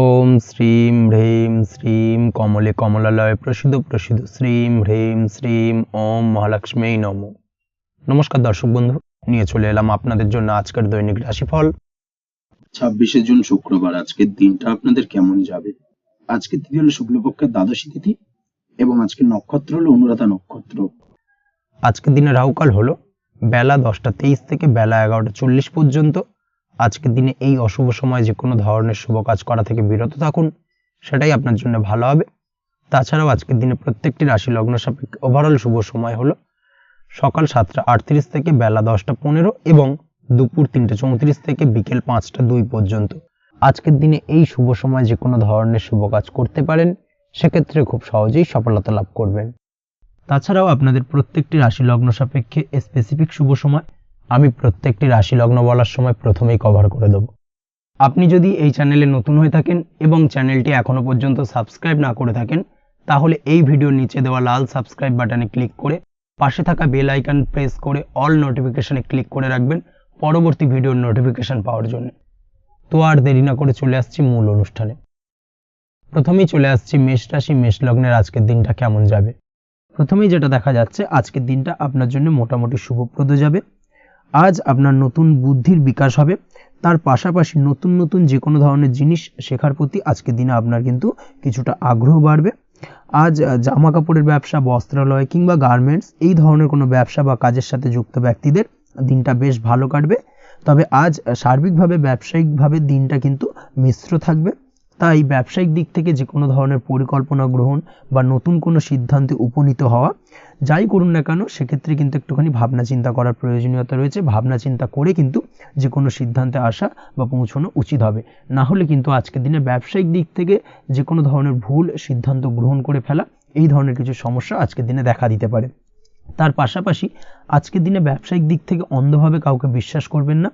ওম শ্রীম হ্রীম শ্রীম কমলে কমলালয় প্রসিদ্ধ প্রসিদ্ধ শ্রীম হ্রীম শ্রীম ওম মহালক্ষ্মী নমঃ। নমস্কার দর্শক বন্ধু, নিয়ে চলে এলাম আপনাদের জন্য আজকের দৈনিক রাশিফল 26শে জুন শুক্রবার। আজকের দিনটা আপনাদের কেমন যাবে? আজকের তিথি হলো শুক্লপক্ষের দ্বাদশী তিথি এবং আজকের নক্ষত্র হলো অনুরাধা নক্ষত্র। আজকের দিনে রাহুকাল হলো বেলা 10টা 23 থেকে বেলা 11টা 40 পর্যন্ত। আজকের দিনে এই অশুভ সময় যে কোনো ধরনের শুভ কাজ করা থেকে বিরত থাকুন, সেটাই আপনার জন্য ভালো হবে। তাছাড়াও আজকের দিনে প্রত্যেকটি রাশি লগ্ন সাপেক্ষে ওভারঅল শুভ সময় হলো সকাল 7টা 38 থেকে বেলা 10টা 15 এবং দুপুর 3টা 34 থেকে বিকেল 5টা 2 পর্যন্ত। আজকের দিনে এই শুভ সময় যে কোনো ধরনের শুভ কাজ করতে পারেন, সেক্ষেত্রে খুব সহজেই সফলতা লাভ করবেন। তাছাড়াও আপনাদের প্রত্যেকটি রাশি লগ্ন সাপেক্ষে স্পেসিফিক শুভ সময় আমি প্রত্যেকটি রাশি লগ্ন বলার সময় প্রথমেই কভার করে দেব। আপনি যদি এই চ্যানেলে নতুন হয়ে থাকেন এবং চ্যানেলটি এখনো পর্যন্ত সাবস্ক্রাইব না করে থাকেন, তাহলে এই ভিডিওর নিচে দেওয়া লাল সাবস্ক্রাইব বাটনে ক্লিক করে পাশে থাকা বেল আইকন প্রেস করে অল নোটিফিকেশনে ক্লিক করে রাখবেন পরবর্তী ভিডিওর নোটিফিকেশন পাওয়ার জন্য। তো আর দেরি না করে চলে আসছি মূল অনুষ্ঠানে। প্রথমেই চলে আসছি মেষ রাশি মেষ লগ্নের আজকের দিনটা কেমন যাবে। প্রথমেই যেটা দেখা যাচ্ছে, আজকের দিনটা আপনার জন্য মোটামুটি শুভপ্রদ যাবে। আজ আপনার নতুন বুদ্ধির বিকাশ হবে, তার পাশাপাশি নতুন নতুন যে কোনো ধরনের জিনিস শেখার প্রতি আজকের দিনে আপনার কিন্তু কিছুটা আগ্রহ বাড়বে। আজ জামা কাপড়ের ব্যবসা, বস্ত্রালয় কিংবা গার্মেন্টস এই ধরনের কোনো ব্যবসা বা কাজের সাথে যুক্ত ব্যক্তিদের দিনটা বেশ ভালো কাটবে। তবে আজ সার্বিকভাবে ব্যবসায়িকভাবে দিনটা কিন্তু মিশ্র থাকবে, তাই ব্যবসায়িক দিক থেকে যে কোনো ধরনের পরিকল্পনা গ্রহণ বা নতুন কোনো সিদ্ধান্তে উপনীত হওয়া যাই করুন না কেন, সেক্ষেত্রে কিন্তু একটুখানি ভাবনা চিন্তা করার প্রয়োজনীয়তা রয়েছে। ভাবনা চিন্তা করে কিন্তু যে কোনো সিদ্ধান্তে আসা বা পৌঁছানো উচিত হবে, না হলে কিন্তু আজকের দিনে ব্যবসায়িক দিক থেকে যে কোনো ধরনের ভুল সিদ্ধান্ত গ্রহণ করে ফেলা, এই ধরনের কিছু সমস্যা আজকের দিনে দেখা দিতে পারে। তার পাশাপাশি আজকের দিনে ব্যবসায়িক দিক থেকে অন্ধভাবে কাউকে বিশ্বাস করবেন না।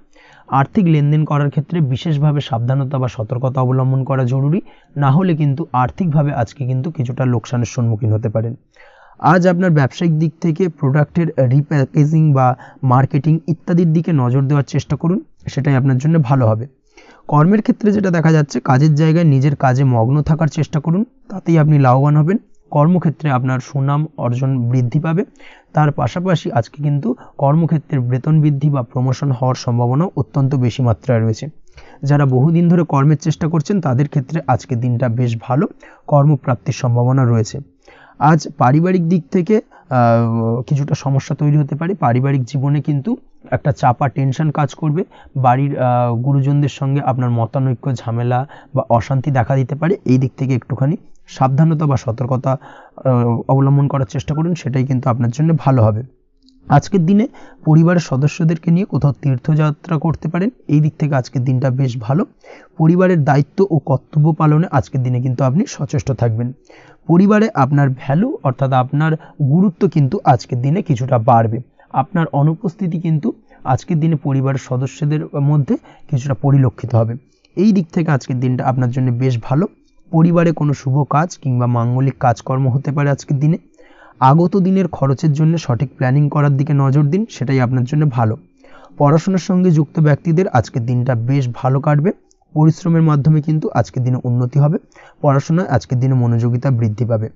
আর্থিক লেনদেন করার ক্ষেত্রে বিশেষভাবে সাবধানতা বা সতর্কতা অবলম্বন করা জরুরি, না হলে কিন্তু আর্থিকভাবে আজকে কিন্তু কিছুটা লোকসানের সম্মুখীন হতে পারেন। আজ আপনার ব্যবসায়িক দিক থেকে প্রোডাক্টের রিপ্যাকেজিং বা মার্কেটিং ইত্যাদির দিকে নজর দেওয়ার চেষ্টা করুন, সেটাই আপনার জন্য ভালো হবে। কর্মের ক্ষেত্রে যেটা দেখা যাচ্ছে, কাজের জায়গায় নিজের কাজে মগ্ন থাকার চেষ্টা করুন, তাতেই আপনি লাভবান হবেন। কর্মক্ষেত্রে আপনার সুনাম অর্জন বৃদ্ধি পাবে। তার পাশাপাশি আজকে কিন্তু কর্মক্ষেত্রের বেতন বৃদ্ধি বা প্রমোশন হওয়ার সম্ভাবনাও অত্যন্ত বেশি মাত্রায় রয়েছে। যারা বহুদিন ধরে কর্মের চেষ্টা করছেন, তাদের ক্ষেত্রে আজকের দিনটা বেশ ভালো, কর্মপ্রাপ্তির সম্ভাবনা রয়েছে। আজ পারিবারিক দিক থেকে কিছুটা সমস্যা তৈরি হতে পারে। পারিবারিক জীবনে কিন্তু একটা চাপা টেনশন কাজ করবে। বাড়ির গুরুজনদের সঙ্গে আপনার মতানৈক্য, ঝামেলা বা অশান্তি দেখা দিতে পারে। এই দিক থেকে একটুখানি সাবধানতা বা সতর্কতা অবলম্বন করার চেষ্টা করুন, সেটাই কিন্তু আপনার জন্য ভালো হবে। আজকের দিনে পরিবারের সদস্যদেরকে নিয়ে কোথাও তীর্থযাত্রা করতে পারেন, এই দিক থেকে আজকের দিনটা বেশ ভালো। পরিবারের দায়িত্ব ও কর্তব্য পালনে আজকের দিনে কিন্তু আপনি সচেষ্ট থাকবেন। পরিবারে আপনার ভ্যালু অর্থাৎ আপনার গুরুত্ব কিন্তু আজকের দিনে কিছুটা বাড়বে। আপনার অনুপস্থিতি কিন্তু আজকের দিনে পরিবারের সদস্যদের মধ্যে কিছুটা পরিলক্ষিত হবে। এই দিক থেকে আজকের দিনটা আপনার জন্য বেশ ভালো। পরিবারে কোনো শুভ কাজ কিংবা মাঙ্গলিক কাজকর্ম হতে পারে আজকের দিনে। আগত দিনের খরচের জন্য সঠিক প্ল্যানিং করার দিকে নজর দিন, সেটাই আপনার জন্য ভালো। পড়াশোনার সঙ্গে যুক্ত ব্যক্তিদের আজকের দিনটা বেশ ভালো কাটবে। পরিশ্রমের মাধ্যমে কিন্তু আজকের দিনে উন্নতি হবে। পড়াশোনায় আজকের দিনে মনোযোগিতা বৃদ্ধি পাবে।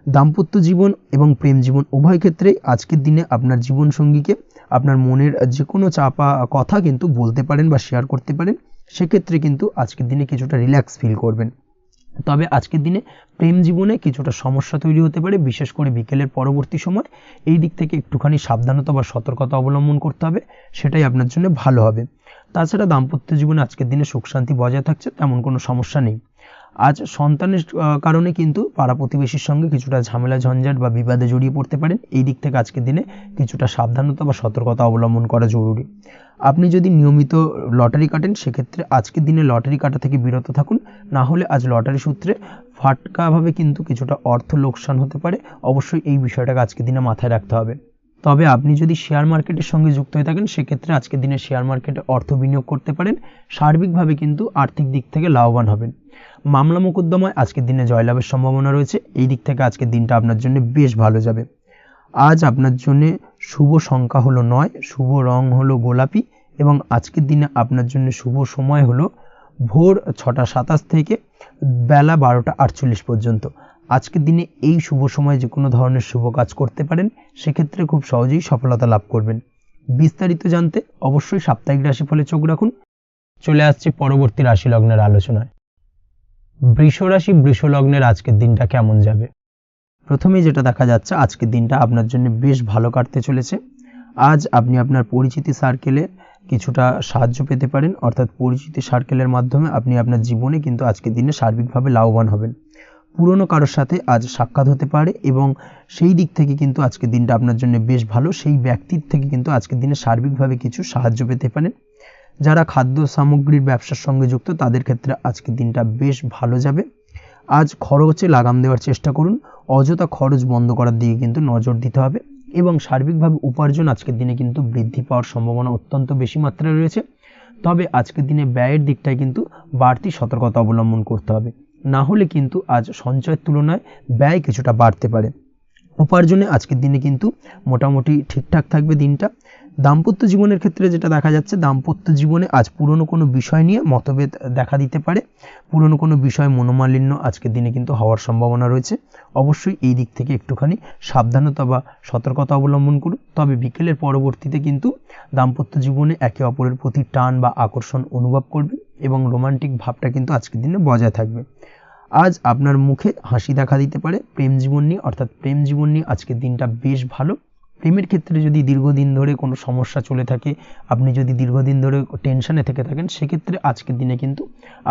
দাম্পত্য জীবন এবং প্রেম জীবন উভয় ক্ষেত্রেই আজকের দিনে আপনার জীবনসঙ্গীকে আপনার মনের যে কোনো চাপা কথা কিন্তু বলতে পারেন বা শেয়ার করতে পারেন। সেক্ষেত্রে কিন্তু আজকের দিনে কিছুটা রিল্যাক্স ফিল করবেন। তবে আজকের দিনে প্রেম জীবনে কিছুটা সমস্যা তৈরি হতে পারে, বিশেষ করে বিকেলের পরবর্তী সময়। এই দিক থেকে একটুখানি সাবধানতা বা সতর্কতা অবলম্বন করতে হবে, সেটাই আপনার জন্য ভালো হবে। তাছাড়া দাম্পত্য জীবনে আজকের দিনে সুখ শান্তি বজায় থাকছে, তেমন কোনো সমস্যা নেই। আজ সন্তানের কারণে কিন্তু পাড়া প্রতিবেশীর সঙ্গে কিছুটা ঝামেলা ঝঞ্ঝাট বা বিবাদে জড়িয়ে পড়তে পারেন। এই দিক থেকে আজকের দিনে কিছুটা সাবধানতা বা সতর্কতা অবলম্বন করা জরুরি। আপনি যদি নিয়মিত লটারি কাটেন, সেক্ষেত্রে আজকের দিনে লটারি কাটা থেকে বিরত থাকুন, না হলে আজ লটারি সূত্রে ফাটকাভাবে কিন্তু কিছুটা অর্থ লোকসান হতে পারে। অবশ্যই এই বিষয়টাকে আজকের দিনে মাথায় রাখতে হবে। তবে আপনি যদি শেয়ার মার্কেটের সঙ্গে যুক্ত হয়ে থাকেন, সেক্ষেত্রে আজকের দিনে শেয়ার মার্কেটে অর্থ বিনিয়োগ করতে পারেন। সার্বিকভাবে কিন্তু আর্থিক দিক থেকে লাভবান হবেন। মামলা মোকদ্দমায় আজকের দিনে জয়লাভের সম্ভাবনা রয়েছে। এই দিক থেকে আজকের দিনটা আপনার জন্য বেশ ভালো যাবে। আজ আপনার জন্য শুভ সংখ্যা হলো 9, শুভ রং হলো গোলাপি এবং আজকের দিনে আপনার জন্য শুভ সময় হলো ভোর 6:27 থেকে বেলা 12:48 পর্যন্ত। আজকের দিনে এই শুভ সময় যে কোনো ধরনের শুভ কাজ করতে পারেন, সেক্ষেত্রে খুব সহজেই সফলতা লাভ করবেন। বিস্তারিত জানতে অবশ্যই সাপ্তাহিক রাশিফলে চোখ রাখুন। চলে আসছে পরবর্তী রাশি লগ্নের আলোচনায়। বৃষ রাশি বৃষ লগ্নের আজকের দিনটা কেমন যাবে? প্রথমেই যেটা দেখা যাচ্ছে, আজকের দিনটা আপনার জন্য বেশ ভালো কাটতে চলেছে। আজ আপনি আপনার পরিচিতি সার্কেলে কিছুটা সাহায্য পেতে পারেন, অর্থাৎ পরিচিতি সার্কেলের মাধ্যমে আপনি আপনার জীবনে কিন্তু আজকের দিনে সার্বিকভাবে লাভবান হবেন। পুরনো কারোর সাথে আজ সাক্ষাৎ হতে পারে এবং সেই দিক থেকে কিন্তু আজকের দিনটা আপনার জন্য বেশ ভালো। সেই ব্যক্তির থেকে কিন্তু আজকের দিনে সার্বিকভাবে কিছু সাহায্য পেতে পারেন। যারা খাদ্য সামগ্রীর ব্যবসার সঙ্গে যুক্ত, তাদের ক্ষেত্রে আজকের দিনটা বেশ ভালো যাবে। আজ খরচে লাগাম দেওয়ার চেষ্টা করুন, অযথা খরচ বন্ধ করার দিকে কিন্তু নজর দিতে হবে এবং সার্বিকভাবে উপার্জন আজকের দিনে কিন্তু বৃদ্ধি পাওয়ার সম্ভাবনা অত্যন্ত বেশি মাত্রায় রয়েছে। তবে আজকের দিনে ব্যয়ের দিকটায় কিন্তু বাড়তি সতর্কতা অবলম্বন করতে হবে, না হলে কিন্তু আজ সঞ্চয়ের তুলনায় ব্যয় কিছুটা বাড়তে পারে। উপার্জনে আজকের দিনে কিন্তু মোটামুটি ঠিকঠাক থাকবে দিনটা। দাম্পত্য জীবনের ক্ষেত্রে যেটা দেখা যাচ্ছে, দাম্পত্য জীবনে আজ পুরনো কোনো বিষয় নিয়ে মতভেদ দেখা দিতে পারে। পুরনো কোনো বিষয় মনোমালিন্য আজকের দিনে কিন্তু হওয়ার সম্ভাবনা রয়েছে। অবশ্যই এই দিক থেকে একটুখানি সাবধানতা বা সতর্কতা অবলম্বন করুন। তবে বিকেলের পরবর্তীতে কিন্তু দাম্পত্য জীবনে একে অপরের প্রতি টান বা আকর্ষণ অনুভব করবে এবং রোমান্টিক ভাবটা কিন্তু আজকের দিনে বজায় থাকবে। আজ আপনার মুখে হাসি দেখা দিতে পারে। প্রেম জীবন নিয়ে, অর্থাৎ প্রেম জীবন নিয়ে আজকের দিনটা বেশ ভালো। প্রেমের ক্ষেত্রে যদি দীর্ঘদিন ধরে কোনো সমস্যা চলে থাকে, আপনি যদি দীর্ঘদিন ধরে টেনশনে থেকে থাকেন, সেক্ষেত্রে আজকের দিনে কিন্তু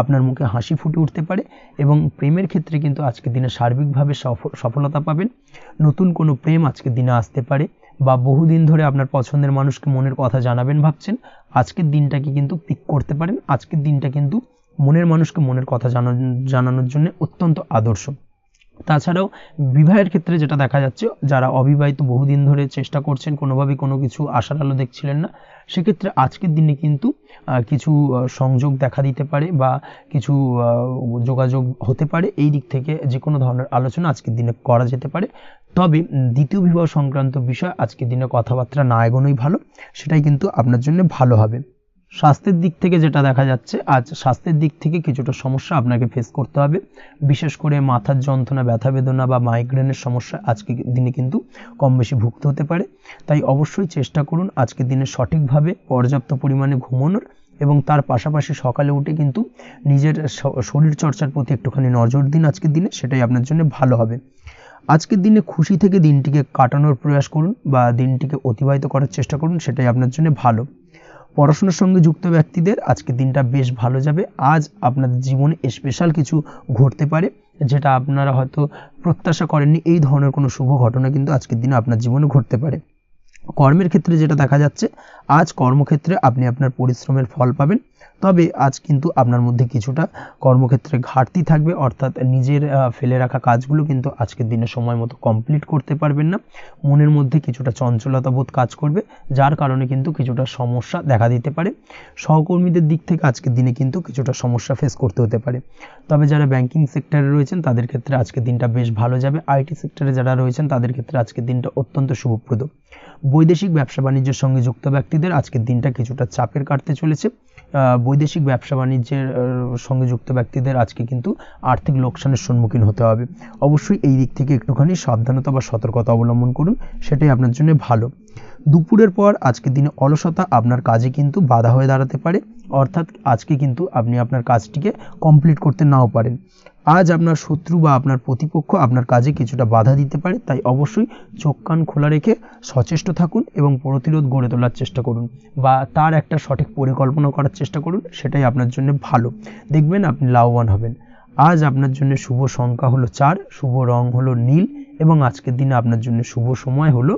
আপনার মুখে হাসি ফুটে উঠতে পারে এবং প্রেমের ক্ষেত্রে কিন্তু আজকের দিনে সার্বিকভাবে সফলতা পাবেন। নতুন কোনো প্রেম আজকের দিনে আসতে পারে, বা বহুদিন ধরে আপনার পছন্দের মানুষকে মনের কথা জানাবেন ভাবছেন, আজকের দিনটাকে কিন্তু পিক করতে পারেন। আজকের দিনটা কিন্তু মনের মানুষকে মনের কথা জানানোর জন্য অত্যন্ত আদর্শ। তাছাড়াও বিবাহের ক্ষেত্রে যেটা দেখা যাচ্ছে, যারা অবিবাহিত বহুদিন ধরে চেষ্টা করছেন, কোনোভাবেই কোনো কিছু আশার আলো দেখছিলেন না, সেক্ষেত্রে আজকের দিনে কিন্তু কিছু সংযোগ দেখা দিতে পারে বা কিছু যোগাযোগ হতে পারে। এই দিক থেকে যে কোনো ধরনের আলোচনা আজকের দিনে করা যেতে পারে। তবে দ্বিতীয় বিবাহ সংক্রান্ত বিষয় আজকের দিনে কথাবার্তা না এগোনোই ভালো, সেটাই কিন্তু আপনার জন্য ভালো হবে। স্বাস্থ্যের দিক থেকে যেটা দেখা যাচ্ছে, আজ স্বাস্থ্যের দিক থেকে কিছুটা সমস্যা আপনাকে ফেস করতে হবে। বিশেষ করে মাথার যন্ত্রণা, ব্যথা বেদনা বা মাইগ্রেনের সমস্যা আজকের দিনে কিন্তু কম বেশি ভুগতে হতে পারে। তাই অবশ্যই চেষ্টা করুন আজকের দিনে সঠিকভাবে পর্যাপ্ত পরিমাণে ঘুমানোর এবং তার পাশাপাশি সকালে উঠে কিন্তু নিজের শরীর চর্চার প্রতি একটুখানি নজর দিন আজকের দিনে, সেটাই আপনার জন্য ভালো হবে। আজকের দিনে খুশি থেকে দিনটিকে কাটানোর প্রয়াস করুন বা দিনটিকে অতিবাহিত করার চেষ্টা করুন, সেটাই আপনার জন্য ভালো। পড়াশোনার সঙ্গে যুক্ত ব্যক্তিদের আজকের দিনটা বেশ ভালো যাবে। আজ আপনাদের জীবনে স্পেশাল কিছু ঘটতে পারে, যেটা আপনারা হয়তো প্রত্যাশা করেননি। এই ধরনের কোনো শুভ ঘটনা কিন্তু আজকের দিনে আপনার জীবনে ঘটতে পারে। কর্মের ক্ষেত্রে যেটা দেখা যাচ্ছে, আজ কর্মক্ষেত্রে আপনি আপনার পরিশ্রমের ফল পাবেন। তবে আজ কিন্তু আপনার মধ্যে কিছুটা কর্মক্ষেত্রে ঘাটতি থাকবে, অর্থাৎ নিজের ফেলে রাখা কাজগুলো কিন্তু আজকের দিনে সময় মতো কমপ্লিট করতে পারবেন না। মনের মধ্যে কিছুটা চঞ্চলতা বোধ কাজ করবে, যার কারণে কিন্তু কিছুটা সমস্যা দেখা দিতে পারে। সহকর্মীদের দিক থেকে আজকের দিনে কিন্তু কিছুটা সমস্যা ফেস করতে হতে পারে। তবে যারা ব্যাংকিং সেক্টরে রয়েছেন, তাদের ক্ষেত্রে আজকের দিনটা বেশ ভালো যাবে। আইটি সেক্টরে যারা রয়েছেন, তাদের ক্ষেত্রে আজকের দিনটা অত্যন্ত শুভপ্রদ। বৈদেশিক ব্যবসা বাণিজ্যের সঙ্গে যুক্ত ব্যক্তিদের আজকের দিনটা কিছুটা চাপের কাটতে চলেছে। বৈদেশিক ব্যবসা বাণিজ্যের সঙ্গে যুক্ত ব্যক্তিদের আজকে কিন্তু আর্থিক লোকসানের সম্মুখীন হতে হবে। অবশ্যই এই দিক থেকে একটুখানি সাবধানতা বা সতর্কতা অবলম্বন করুন, সেটাই আপনার জন্য ভালো। দুপুরের পর আজকের দিনে অলসতা আপনার কাজে কিন্তু বাধা হয়ে দাঁড়াতে পারে, অর্থাৎ আজকে কিন্তু আপনি আপনার কাজটিকে কমপ্লিট করতে নাও পারেন। আজ আপনার শত্রু বা আপনার প্রতিপক্ষ আপনার কাজে কিছুটা বাধা দিতে পারে, তাই অবশ্যই চোখ কান খোলা রেখে সচেষ্ট থাকুন এবং প্রতিরোধ গড়ে তোলার চেষ্টা করুন বা তার একটা সঠিক পরিকল্পনা করার চেষ্টা করুন, সেটাই আপনার জন্য ভালো। দেখবেন আপনি লাভবান হবেন। আজ আপনার জন্য শুভ সংখ্যা হলো 4, শুভ রং হলো নীল এবং আজকের দিনে আপনার জন্য শুভ সময় হলো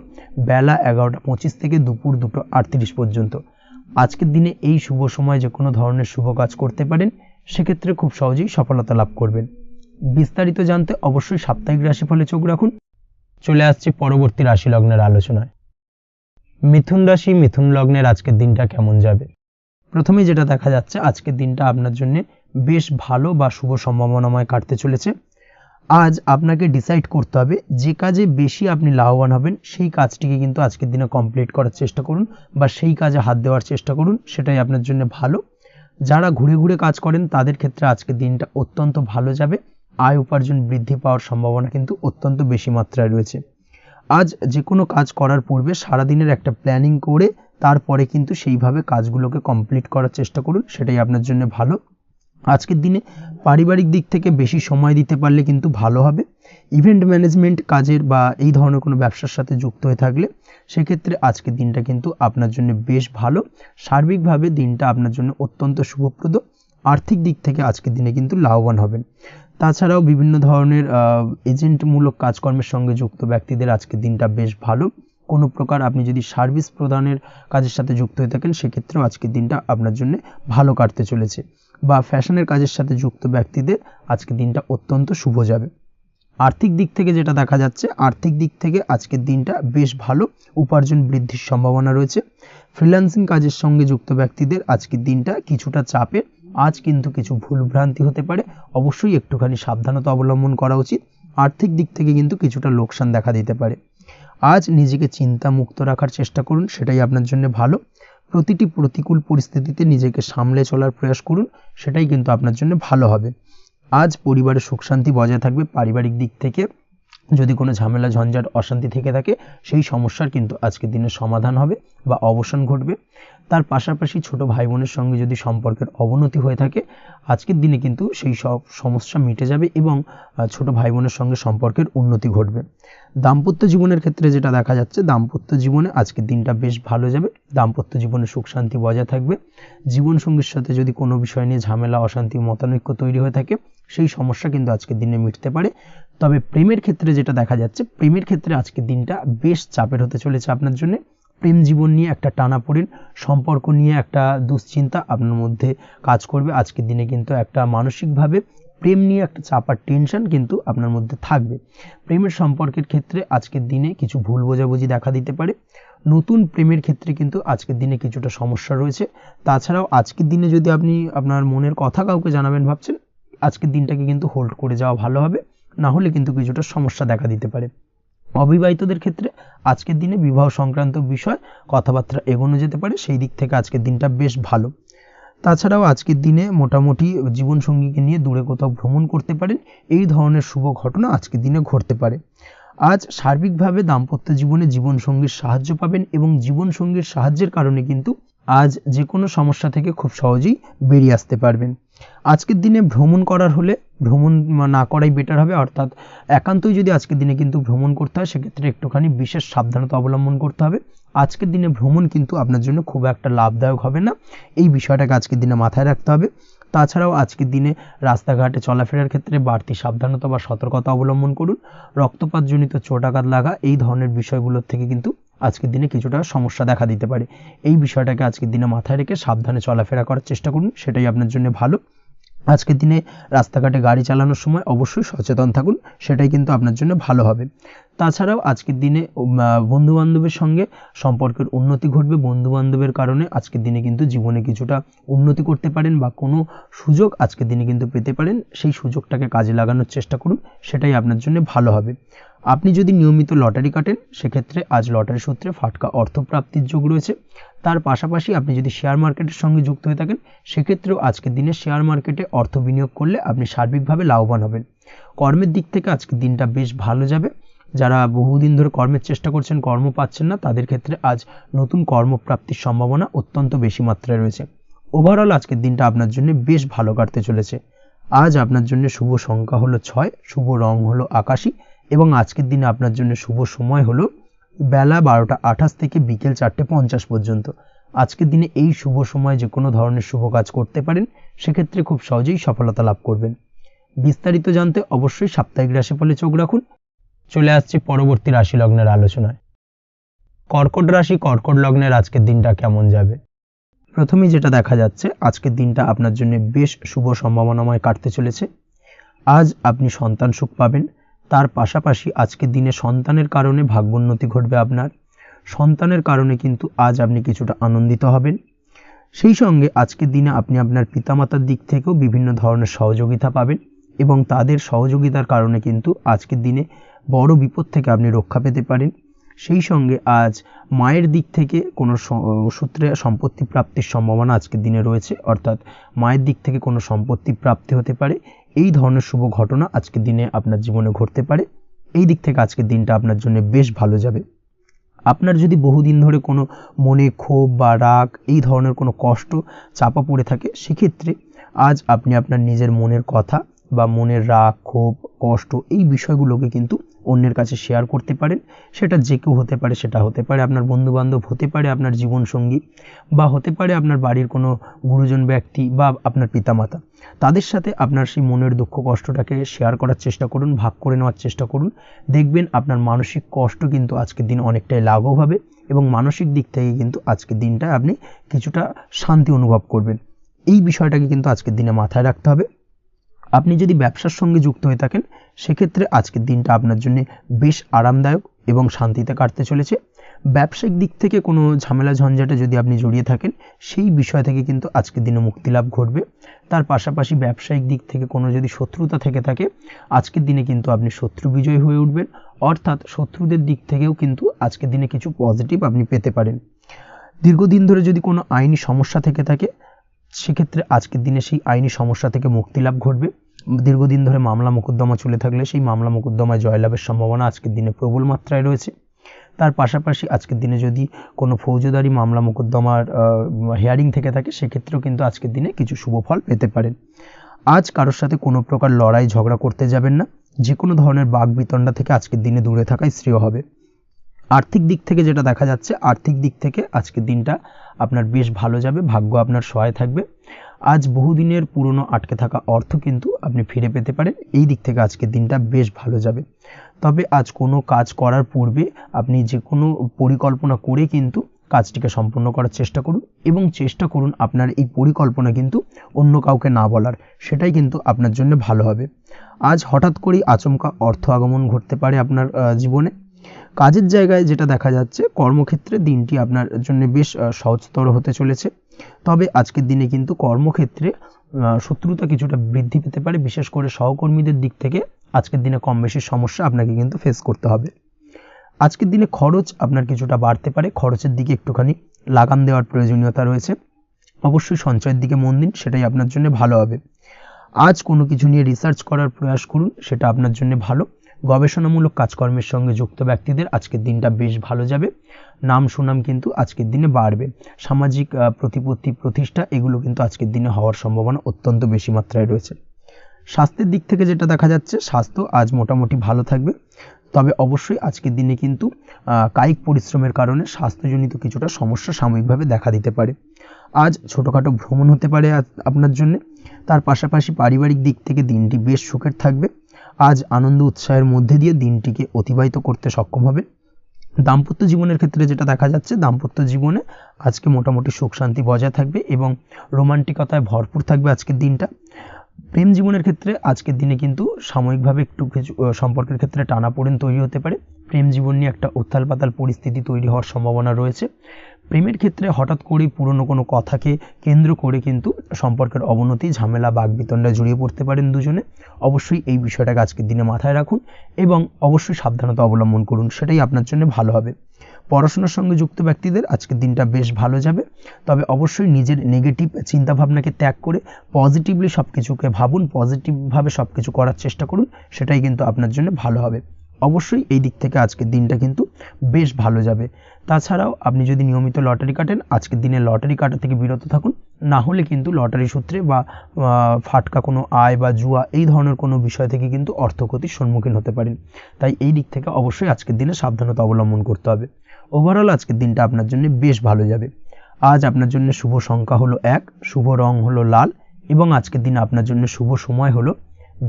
বেলা 11:25 থেকে দুপুর 2:38 পর্যন্ত। আজকের দিনে এই শুভ সময় যে কোনো ধরনের শুভ কাজ করতে পারেন, সেক্ষেত্রে খুব সহজেই সফলতা লাভ করবেন। বিস্তারিত জানতে অবশ্যই সাপ্তাহিক রাশিফলে চোখ রাখুন। চলে আসছে পরবর্তী রাশি লগ্নের আলোচনায়। মিথুন রাশি মিথুন লগ্নের আজকের দিনটা কেমন যাবে? প্রথমে যেটা দেখা যাচ্ছে, আজকের দিনটা আপনার জন্য বেশ ভালো বা শুভ সম্ভাবনাময় কাটতে চলেছে। আজ আপনাকে ডিসাইড করতে হবে যে কাজে বেশি আপনি লাভবান হবেন, সেই কাজটিকে কিন্তু আজকের দিনে কমপ্লিট করার চেষ্টা করুন বা সেই কাজে হাত দেওয়ার চেষ্টা করুন, সেটাই আপনার জন্য ভালো। যারা ঘুরে ঘুরে কাজ করেন তাদের ক্ষেত্রে আজকের দিনটা অত্যন্ত ভালো যাবে। আয় উপার্জন বৃদ্ধি পাওয়ার সম্ভাবনা কিন্তু অত্যন্ত বেশি মাত্রায় রয়েছে। আজ যে কোনো কাজ করার পূর্বে সারাদিনের একটা প্ল্যানিং করে তারপরে কিন্তু সেইভাবে কাজগুলোকে কমপ্লিট করার চেষ্টা করুন, সেটাই আপনার জন্য ভালো। আজকের দিনে পারিবারিক দিক থেকে বেশি সময় দিতে পারলে কিন্তু ভালো হবে। ইভেন্ট ম্যানেজমেন্ট কাজের বা এই ধরনের কোনো ব্যবসার সাথে যুক্ত হয়ে থাকলে সেক্ষেত্রে আজকের দিনটা কিন্তু আপনার জন্য বেশ ভালো। সার্বিকভাবে দিনটা আপনার জন্য অত্যন্ত শুভপ্রদ। আর্থিক দিক থেকে আজকের দিনে কিন্তু লাভবান হবেন। তাছাড়াও বিভিন্ন ধরনের এজেন্টমূলক কাজকর্মের সঙ্গে যুক্ত ব্যক্তিদের আজকের দিনটা বেশ ভালো। কোনো প্রকার আপনি যদি সার্ভিস প্রদানের কাজের সাথে যুক্ত হয়ে থাকেন সেক্ষেত্রেও আজকের দিনটা আপনার জন্য ভালো কাটতে চলেছে। বা ফ্যাশনের কাজের সাথে যুক্ত ব্যক্তিদের আজকের দিনটা অত্যন্ত শুভ যাবে। আর্থিক দিক থেকে যেটা দেখা যাচ্ছে, আর্থিক দিক থেকে আজকের দিনটা বেশ ভালো, উপার্জন বৃদ্ধির সম্ভাবনা রয়েছে। ফ্রিল্যান্সিং কাজের সঙ্গে যুক্ত ব্যক্তিদের আজকের দিনটা কিছুটা চাপের। আজ কিন্তু কিছু ভুলভ্রান্তি হতে পারে, অবশ্যই একটুখানি সাবধানতা অবলম্বন করা উচিত। আর্থিক দিক থেকে কিন্তু কিছুটা লোকসান দেখা দিতে পারে। আজ নিজেকে চিন্তা মুক্ত রাখার চেষ্টা করুন, সেটাই আপনার জন্য ভালো। প্রতিটি প্রতিকূল পরিস্থিতিতে নিজেকে সামলে চলার প্রয়াস করুন, সেটাই কিন্তু আপনার জন্য ভালো হবে। আজ পরিবারের সুখ শান্তি বজায় থাকবে। পারিবারিক দিক থেকে যদি কোনো ঝামেলা ঝঞ্ঝাট অশান্তি থেকে থাকে সেই সমস্যার কিন্তু আজকের দিনে সমাধান হবে বা অবসান ঘটবে। তার পাশাপাশি ছোট ভাই বোনের সঙ্গে যদি সম্পর্কের অবনতি হয়ে থাকে আজকের দিনে কিন্তু সেই সব সমস্যা মিটে যাবে এবং ছোট ভাই বোনের সঙ্গে সম্পর্কের উন্নতি ঘটবে। দাম্পত্য জীবনের ক্ষেত্রে যেটা দেখা যাচ্ছে, দাম্পত্য জীবনে আজকের দিনটা বেশ ভালো যাবে। দাম্পত্য জীবনে সুখ শান্তি বজায় থাকবে। জীবনসঙ্গীর সাথে যদি কোনো বিষয় নিয়ে ঝামেলা অশান্তি মতানৈক্য তৈরি হয়ে থাকে সেই সমস্যা কিন্তু আজকের দিনে মিটতে পারে। তবে প্রেমের ক্ষেত্রে যেটা দেখা যাচ্ছে, প্রেমের ক্ষেত্রে আজকের দিনটা বেশ চাপের হতে চলেছে আপনার জন্য। প্রেম জীবন নিয়ে একটা টানাপোড়েন, সম্পর্ক নিয়ে একটা দুশ্চিন্তা আপনার মধ্যে কাজ করবে। আজকের দিনে কিন্তু একটা মানসিকভাবে প্রেম নিয়ে একটা চাপার টেনশন কিন্তু আপনার মধ্যে থাকবে। প্রেমের সম্পর্কের ক্ষেত্রে আজকের দিনে কিছু ভুল বোঝাবুঝি দেখা দিতে পারে। নতুন প্রেমের ক্ষেত্রে কিন্তু আজকের দিনে কিছুটা সমস্যা রয়েছে। তাছাড়াও আজকের দিনে যদি আপনি আপনার মনের কথা কাউকে জানাবেন ভাবছেন, আজকের দিনটাকে কিন্তু হোল্ড করে যাওয়া ভালো হবে, না হলে কিন্তু কিছুটা সমস্যা দেখা দিতে পারে। অবিবাহিতদের ক্ষেত্রে আজকের দিনে বিবাহ সংক্রান্ত বিষয় কথাবার্তা এগোনো যেতে পারে, সেই দিক থেকে আজকের দিনটা বেশ ভালো। তাছাড়াও আজকের দিনে মোটামুটি জীবনসঙ্গীকে নিয়ে দূরে কোথাও ভ্রমণ করতে পারেন, এই ধরনের শুভ ঘটনা আজকের দিনে ঘটতে পারে। আজ সার্বিকভাবে দাম্পত্য জীবনে জীবনসঙ্গীর সাহায্য পাবেন এবং জীবনসঙ্গীর সাহায্যের কারণে কিন্তু আজ যে কোনো সমস্যা থেকে খুব সহজেই বেরিয়ে আসতে পারবেন। আজকের দিনে ভ্রমণ করার হলে ভ্রমণ না করাই বেটার হবে, অর্থাৎ একান্তই যদি আজকের দিনে কিন্তু ভ্রমণ করতে হয় সেক্ষেত্রে একটুখানি বিশেষ সাবধানতা অবলম্বন করতে হবে। আজকের দিনে ভ্রমণ কিন্তু আপনার জন্য খুব একটা লাভদায়ক হবে না, এই বিষয়টাকে আজকের দিনে মাথায় রাখতে হবে। তাছাড়াও আজকের দিনে রাস্তাঘাটে চলাফেরার ক্ষেত্রে বাড়তি সাবধানতা বা সতর্কতা অবলম্বন করুন। রক্তপাতজনিত চোটাঘাত লাগা এই ধরনের বিষয়গুলোর থেকে কিন্তু আজকের দিনে কিছুটা সমস্যা দেখা দিতে পারে। এই বিষয়টাকে আজকের দিনে মাথায় রেখে সাবধানে চলাফেরা করার চেষ্টা করুন, সেটাই আপনার জন্য ভালো। আজকের দিনে রাস্তাঘাটে গাড়ি চালানোর সময় অবশ্যই সচেতন থাকুন, সেটাই কিন্তু আপনার জন্য ভালো হবে। তাছাড়াও আজকের দিনে বন্ধুবান্ধবের সঙ্গে সম্পর্কের উন্নতি ঘটবে। বন্ধুবান্ধবের কারণে আজকের দিনে কিন্তু জীবনে কিছুটা উন্নতি করতে পারেন বা কোনো সুযোগ আজকের দিনে কিন্তু পেতে পারেন, সেই সুযোগটাকে কাজে লাগানোর চেষ্টা করুন, সেটাই আপনার জন্য ভালো হবে। আপনি যদি নিয়মিত লটারি কাটেন সেক্ষেত্রে আজ লটারি সূত্রে ফাটকা অর্থপ্রাপ্তির যোগ রয়েছে। তার পাশাপাশি আপনি যদি শেয়ার মার্কেটের সঙ্গে যুক্ত হয়ে থাকেন সেক্ষেত্রেও আজকের দিনে শেয়ার মার্কেটে অর্থ বিনিয়োগ করলে আপনি সার্বিকভাবে লাভবান হবেন। কর্মের দিক থেকে আজকের দিনটা বেশ ভালো যাবে। যারা বহুদিন ধরে কর্মের চেষ্টা করছেন কর্ম পাচ্ছেন না তাদের ক্ষেত্রে আজ নতুন কর্মপ্রাপ্তির সম্ভাবনা অত্যন্ত বেশি মাত্রায় রয়েছে। ওভারঅল আজকের দিনটা আপনার জন্য বেশ ভালো কাটতে চলেছে। আজ আপনার জন্য শুভ সংখ্যা হলো 6, শুভ রং হলো আকাশী এবং আজকের দিনে আপনার জন্য শুভ সময় হলো বেলা 12:28 থেকে বিকেল 4:50 পর্যন্ত। আজকের দিনে এই শুভ সময় যে কোনো ধরনের শুভ কাজ করতে পারেন, সেক্ষেত্রে খুব সহজেই সফলতা লাভ করবেন। বিস্তারিত জানতে অবশ্যই সাপ্তাহিক রাশিফলে চোখ রাখুন। চলে আসছে পরবর্তী রাশি লগ্নের আলোচনায়। কর্কট রাশি, কর্কট লগ্নের আজকের দিনটা কেমন যাবে? প্রথমেই যেটা দেখা যাচ্ছে, আজকের দিনটা আপনার জন্য বেশ শুভ সম্ভাবনাময় কাটতে চলেছে। আজ আপনি সন্তান সুখ পাবেন। তার পাশাপাশি আজকের দিনে সন্তানের কারণে ভাগ্যোন্নতি ঘটবে আপনার। সন্তানের কারণে কিন্তু আজ আপনি কিছুটা আনন্দিত হবেন। সেই সঙ্গে আজকের দিনে আপনি আপনার পিতামাতার দিক থেকেও বিভিন্ন ধরনের সহযোগিতা পাবেন এবং তাদের সহযোগিতার কারণে কিন্তু আজকের দিনে বড় বিপদ থেকে আপনি রক্ষা পেতে পারেন। সেই সঙ্গে আজ মায়ের দিক থেকে কোনো সূত্রে সম্পত্তি প্রাপ্তির সম্ভাবনা আজকের দিনে রয়েছে, অর্থাৎ মায়ের দিক থেকে কোনো সম্পত্তি প্রাপ্তি হতে পারে। এই ধরনের শুভ ঘটনা আজকের দিনে আপনার জীবনে ঘটতে পারে। এই দিক থেকে আজকের দিনটা আপনার জন্য বেশ ভালো যাবে। আপনার যদি বহুদিন ধরে কোনো মনে ক্ষোভ বা রাগ এই ধরনের কোনো কষ্ট চাপা পড়ে থাকে, সেক্ষেত্রে আজ আপনি আপনার নিজের মনের কথা বা মনের রাগ, ক্ষোভ, কষ্ট এই বিষয়গুলোকে কিন্তু অন্যের কাছে শেয়ার করতে পারেন। সেটা যে কেউ হতে পারে, সেটা হতে পারে আপনার বন্ধুবান্ধব, হতে পারে আপনার জীবনসঙ্গী, বা হতে পারে আপনার বাড়ির কোনো গুরুজন ব্যক্তি বা আপনার পিতামাতা। তাদের সাথে আপনার সেই মনের দুঃখ কষ্টটাকে শেয়ার করার চেষ্টা করুন, ভাগ করে নেওয়ার চেষ্টা করুন। দেখবেন আপনার মানসিক কষ্ট কিন্তু আজকের দিন অনেকটাই লাঘব হবে এবং মানসিক দিক থেকে কিন্তু আজকের দিনটায় আপনি কিছুটা শান্তি অনুভব করবেন। এই বিষয়টাকে কিন্তু আজকের দিনে মাথায় রাখতে হবে। আপনি যদি ব্যবসার সঙ্গে যুক্ত হয়ে থাকেন, সেক্ষেত্রে আজকের দিনটা আপনার জন্য বেশ আরামদায়ক এবং শান্তিতে কাটতে চলেছে। ব্যবসায়িক দিক থেকে কোনো ঝামেলা ঝঞ্ঝাটে যদি আপনি জড়িয়ে থাকেন, সেই বিষয় থেকে কিন্তু আজকের দিনে মুক্তিলাভ ঘটবে। তার পাশাপাশি ব্যবসায়িক দিক থেকে কোনো যদি শত্রুতা থেকে থাকে, আজকের দিনে কিন্তু আপনি শত্রু বিজয়ী হয়ে উঠবেন, অর্থাৎ শত্রুদের দিক থেকেও কিন্তু আজকের দিনে কিছু পজিটিভ আপনি পেতে পারেন। দীর্ঘদিন ধরে যদি কোনো আইনি সমস্যা থেকে থাকে, সেক্ষেত্রে আজকের দিনে সেই আইনি সমস্যা থেকে মুক্তিলাভ ঘটবে। দীর্ঘদিন ধরে মামলা মোকদ্দমা চলে থাকলে সেই মামলা মোকদ্দমায় জয়লাভের সম্ভাবনা আজকের দিনে প্রবল মাত্রায় রয়েছে। তার পাশাপাশি আজকের দিনে যদি কোনো ফৌজদারি মামলা মোকদ্দমার হিয়ারিং থেকে থাকে, সেক্ষেত্রেও কিন্তু আজকের দিনে কিছু শুভ ফল পেতে পারেন। আজ কারোর সাথে কোনো প্রকার লড়াই ঝগড়া করতে যাবেন না। যে কোনো ধরনের বাকবিতণ্ডা থেকে আজকের দিনে দূরে থাকাই শ্রেয় হবে। আর্থিক দিক থেকে যেটা দেখা যাচ্ছে, আর্থিক দিক থেকে আজকের দিনটা আপনার বেশ ভালো যাবে, ভাগ্য আপনার সহায় থাকবে। আজ বহুদিনের পুরনো আটকে থাকা অর্থ কিন্তু আপনি ফিরে পেতে পারেন। এই দিক থেকে আজকের দিনটা বেশ ভালো যাবে। তবে আজ কোনো কাজ করার পূর্বে আপনি যে কোনো পরিকল্পনা করে কিন্তু কাজটিকে সম্পূর্ণ করার চেষ্টা করুন এবং চেষ্টা করুন আপনার এই পরিকল্পনা কিন্তু অন্য কাউকে না বলার, সেটাই কিন্তু আপনার জন্য ভালো হবে। আজ হঠাৎ করেই আচমকা অর্থ আগমন ঘটতে পারে আপনার জীবনে। কাজের জায়গায় যেটা দেখা যাচ্ছে, কর্মক্ষেত্রে দিনটি আপনার জন্য বেশ সহজতর হতে চলেছে। তবে আজকের দিনে কিন্তু কর্মক্ষেত্রে শত্রুতা কিছুটা বৃদ্ধি পেতে পারে, বিশেষ করে সহকর্মীদের দিক থেকে আজকের দিনে কম বেশি সমস্যা আপনাকে কিন্তু ফেস করতে হবে। আজকের দিনে খরচ আপনার কিছুটা বাড়তে পারে, খরচের দিকে একটুখানি লাগাম দেওয়ার প্রয়োজনীয়তা রয়েছে। অবশ্যই সঞ্চয়ের দিকে মন দিন, সেটাই আপনার জন্য ভালো হবে। আজ কোনো কিছু নিয়ে রিসার্চ করার প্রয়াস করুন, সেটা আপনার জন্য ভালো। গবেষণামূলক কাজকর্মের সঙ্গে যুক্ত ব্যক্তিদের আজকের দিনটা বেশ ভালো যাবে। নাম সুনাম কিন্তু আজকের দিনে বাড়বে। সামাজিক প্রতিপত্তি প্রতিষ্ঠা এগুলো কিন্তু আজকের দিনে হওয়ার সম্ভাবনা অত্যন্ত বেশি মাত্রায় রয়েছে। স্বাস্থ্যের দিক থেকে যেটা দেখা যাচ্ছে, স্বাস্থ্য আজ মোটামুটি ভালো থাকবে। তবে অবশ্যই আজকের দিনে কিন্তু কায়িক পরিশ্রমের কারণে স্বাস্থ্যজনিত কিছুটা সমস্যা সাময়িকভাবে দেখা দিতে পারে। আজ ছোটোখাটো ভ্রমণ হতে পারে আপনার জন্য। তার পাশাপাশি পারিবারিক দিক থেকে দিনটি বেশ সুখের থাকবে। আজ আনন্দ উৎসাহের মধ্যে দিয়ে দিনটিকে অতিবাহিত করতে সক্ষম হবে। দাম্পত্য জীবনের ক্ষেত্রে যেটা দেখা যাচ্ছে, দাম্পত্য জীবনে আজকে মোটামুটি সুখ শান্তি বজায় থাকবে এবং রোমান্টিকতায় ভরপুর থাকবে আজকের দিনটা। প্রেম জীবনের ক্ষেত্রে আজকের দিনে কিন্তু সাময়িকভাবে একটু কিছু সম্পর্কের ক্ষেত্রে টানাপোড়েন তৈরি হতে পারে। প্রেম জীবন নিয়ে একটা উত্থাল পাতাল পরিস্থিতি তৈরি হওয়ার সম্ভাবনা রয়েছে। প্রেমের ক্ষেত্রে হঠাৎ করেই পুরনো কোনো কথাকে কেন্দ্র করে কিন্তু সম্পর্কের অবনতি, ঝামেলা, বাকবিতণ্ডায় জড়িয়ে পড়তে পারেন দুজনে। অবশ্যই এই বিষয়টাকে আজকের দিনে মাথায় রাখুন এবং অবশ্যই সাবধানতা অবলম্বন করুন, সেটাই আপনার জন্য ভালো হবে। পড়াশোনার সঙ্গে যুক্ত ব্যক্তিদের আজকের দিনটা বেশ ভালো যাবে। তবে অবশ্যই নিজের নেগেটিভ চিন্তাভাবনাকে ত্যাগ করে পজিটিভলি সব কিছুকে ভাবুন, পজিটিভভাবে সব কিছু করার চেষ্টা করুন, সেটাই কিন্তু আপনার জন্য ভালো হবে। অবশ্যই এই দিক থেকে আজকের দিনটা কিন্তু বেশ ভালো যাবে। তাছাড়াও আপনি যদি নিয়মিত লটারি কাটেন, আজকের দিনে লটারি কাটা থেকে বিরত থাকুন। না হলে কিন্তু লটারি সূত্রে বা ফাটকা কোনো আয় বা জুয়া এই ধরনের কোনো বিষয় থেকে কিন্তু অর্থক্ষতির সম্মুখীন হতে পারেন। তাই এই দিক থেকে অবশ্যই আজকের দিনে সাবধানতা অবলম্বন করতে হবে। ওভারঅল আজকের দিনটা আপনার জন্য বেশ ভালো যাবে। আজ আপনার জন্য শুভ সংখ্যা হলো 1, শুভ রং হলো লাল এবং আজকের দিনে আপনার জন্য শুভ সময় হলো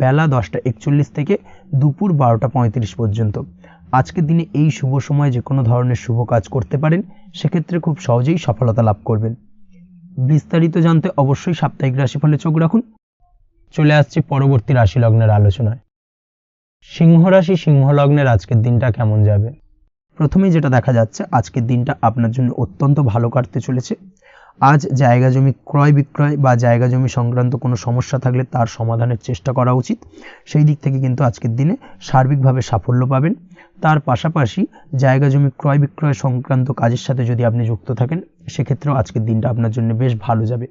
বেলা 10:41 থেকে দুপুর 12:35 পর্যন্ত। আজকের দিনে এই শুভ সময়ে যে কোনো ধরনের শুভ কাজ করতে পারেন, সেক্ষেত্রে খুব সহজেই সফলতা লাভ করবেন। বিস্তারিত জানতে অবশ্যই সাপ্তাহিক রাশিফলে চোখ রাখুন। চলে আসছি পরবর্তী রাশি লগ্নের আলোচনায়। সিংহ রাশি, সিংহ লগ্নের আজকের দিনটা কেমন যাবে? প্রথমেই যেটা দেখা যাচ্ছে, আজকের দিনটা আপনার জন্য অত্যন্ত ভালো কাটতে চলেছে। আজ জায়গা জমি ক্রয় বিক্রয় বা জায়গা জমি সংক্রান্ত কোনো সমস্যা থাকলে তার সমাধানের চেষ্টা করা উচিত। সেই দিক থেকে কিন্তু আজকের দিনে সার্বিকভাবে সাফল্য পাবেন। তার পাশাপাশি জায়গা জমি ক্রয় বিক্রয় সংক্রান্ত কাজের সাথে যদি আপনি যুক্ত থাকেন সেক্ষেত্রেও আজকের দিনটা আপনার জন্য বেশ ভালো যাবে।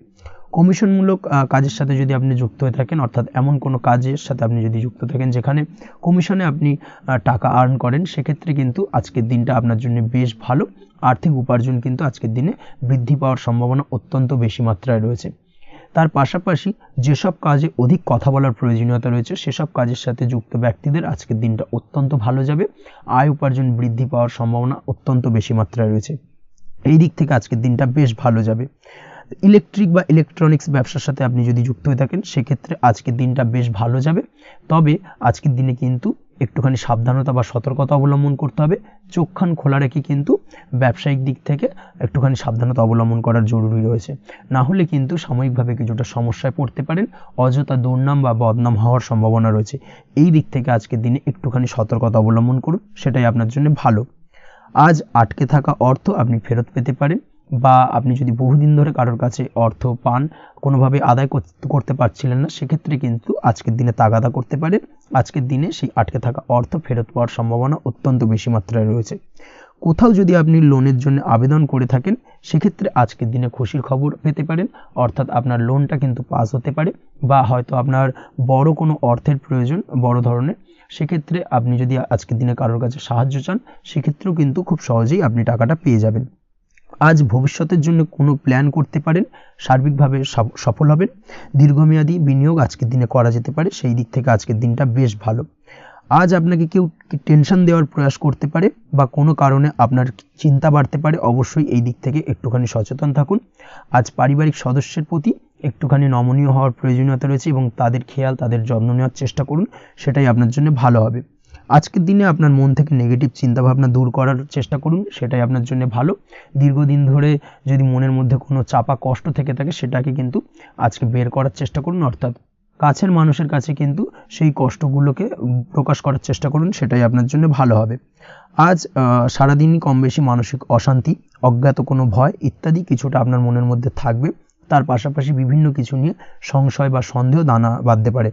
কমিশনমূলক কাজের সাথে যদি আপনি যুক্ত হয়ে থাকেন, অর্থাৎ এমন কোনো কাজের সাথে আপনি যদি যুক্ত থাকেন যেখানে কমিশনে আপনি টাকা আর্ন করেন, সেক্ষেত্রে কিন্তু আজকের দিনটা আপনার জন্য বেশ ভালো। আর্থিক উপার্জন কিন্তু আজকের দিনে বৃদ্ধি পাওয়ার সম্ভাবনা অত্যন্ত বেশি মাত্রায় রয়েছে। তার পাশাপাশি যেসব কাজে অধিক কথা বলার প্রয়োজনীয়তা রয়েছে সেসব কাজের সাথে যুক্ত ব্যক্তিদের আজকের দিনটা অত্যন্ত ভালো যাবে। আয় উপার্জন বৃদ্ধি পাওয়ার সম্ভাবনা অত্যন্ত বেশি মাত্রায় রয়েছে। এই দিক থেকে আজকের দিনটা বেশ ভালো যাবে। ইলেকট্রিক বা ইলেকট্রনিক্স ব্যবসার সাথে আপনি যদি যুক্ত হয়ে থাকেন সেক্ষেত্রে আজকের দিনটা বেশ ভালো যাবে। তবে আজকের দিনে কিন্তু একটুখানি সাবধানতা বা সতর্কতা অবলম্বন করতে হবে। চোখ কান খোলা রেখে কিন্তু ব্যবসায়িক দিক থেকে একটুখানি সাবধানতা অবলম্বন করার জরুরি রয়েছে। না হলে কিন্তু সাময়িকভাবে কিছুটা সমস্যায় পড়তে পারেন, অযথা দুর্নাম বা বদনাম হওয়ার সম্ভাবনা রয়েছে। এই দিক থেকে আজকের দিনে একটুখানি সতর্কতা অবলম্বন করুন, সেটাই আপনার জন্য ভালো। আজ আটকে থাকা অর্থ আপনি ফেরত পেতে পারেন, বা আপনি যদি বহুদিন ধরে কারোর কাছে অর্থ পান, কোনোভাবে আদায় করতে পারছিলেন না, সেক্ষেত্রে কিন্তু আজকের দিনে তাগাদা করতে পারেন। আজকের দিনে সেই আটকে থাকা অর্থ ফেরত পাওয়ার সম্ভাবনা অত্যন্ত বেশি মাত্রায় রয়েছে। কোথাও যদি আপনি লোনের জন্য আবেদন করে থাকেন সেক্ষেত্রে আজকের দিনে খুশির খবর পেতে পারেন, অর্থাৎ আপনার লোনটা কিন্তু পাস হতে পারে, বা হয়তো আপনার বড় কোনো অর্থের প্রয়োজন বড় ধরনের, সেক্ষেত্রে আপনি যদি আজকের দিনে কারোর কাছে সাহায্য চান সেক্ষেত্রেও কিন্তু খুব সহজেই আপনি টাকাটা পেয়ে যাবেন। আজ ভবিষ্যতের জন্য কোনো প্ল্যান করতে পারেন, সার্বিকভাবে সফল হবেন। দীর্ঘমেয়াদী বিনিয়োগ আজকের দিনে করা যেতে পারে, সেই দিক থেকে আজকের দিনটা বেশ ভালো। আজ আপনাকে কেউ টেনশন দেওয়ার প্রয়াস করতে পারে বা কোনো কারণে আপনার চিন্তা বাড়তে পারে, অবশ্যই এই দিক থেকে একটুখানি সচেতন থাকুন। আজ পারিবারিক সদস্যের প্রতি একটুখানি নমনীয় হওয়ার প্রয়োজনীয়তা রয়েছে এবং তাদের খেয়াল তাদের যত্ন নেওয়ার চেষ্টা করুন, সেটাই আপনার জন্য ভালো হবে। আজকের দিনে আপনার মন থেকে নেগেটিভ চিন্তাভাবনা দূর করার চেষ্টা করুন, সেটাই আপনার জন্য ভালো। দীর্ঘদিন ধরে যদি মনের মধ্যে কোনো চাপা কষ্ট থেকে থাকে সেটাকে কিন্তু আজকে বের করার চেষ্টা করুন, অর্থাৎ কাছের মানুষের কাছে কিন্তু সেই কষ্টগুলোকে প্রকাশ করার চেষ্টা করুন, সেটাই আপনার জন্য ভালো হবে। আজ সারাদিনই কম বেশি মানসিক অশান্তি, অজ্ঞাত কোনো ভয় ইত্যাদি কিছুটা আপনার মনের মধ্যে থাকবে। তার পাশাপাশি বিভিন্ন কিছু নিয়ে সংশয় বা সন্দেহ দানা বাঁধতে পারে।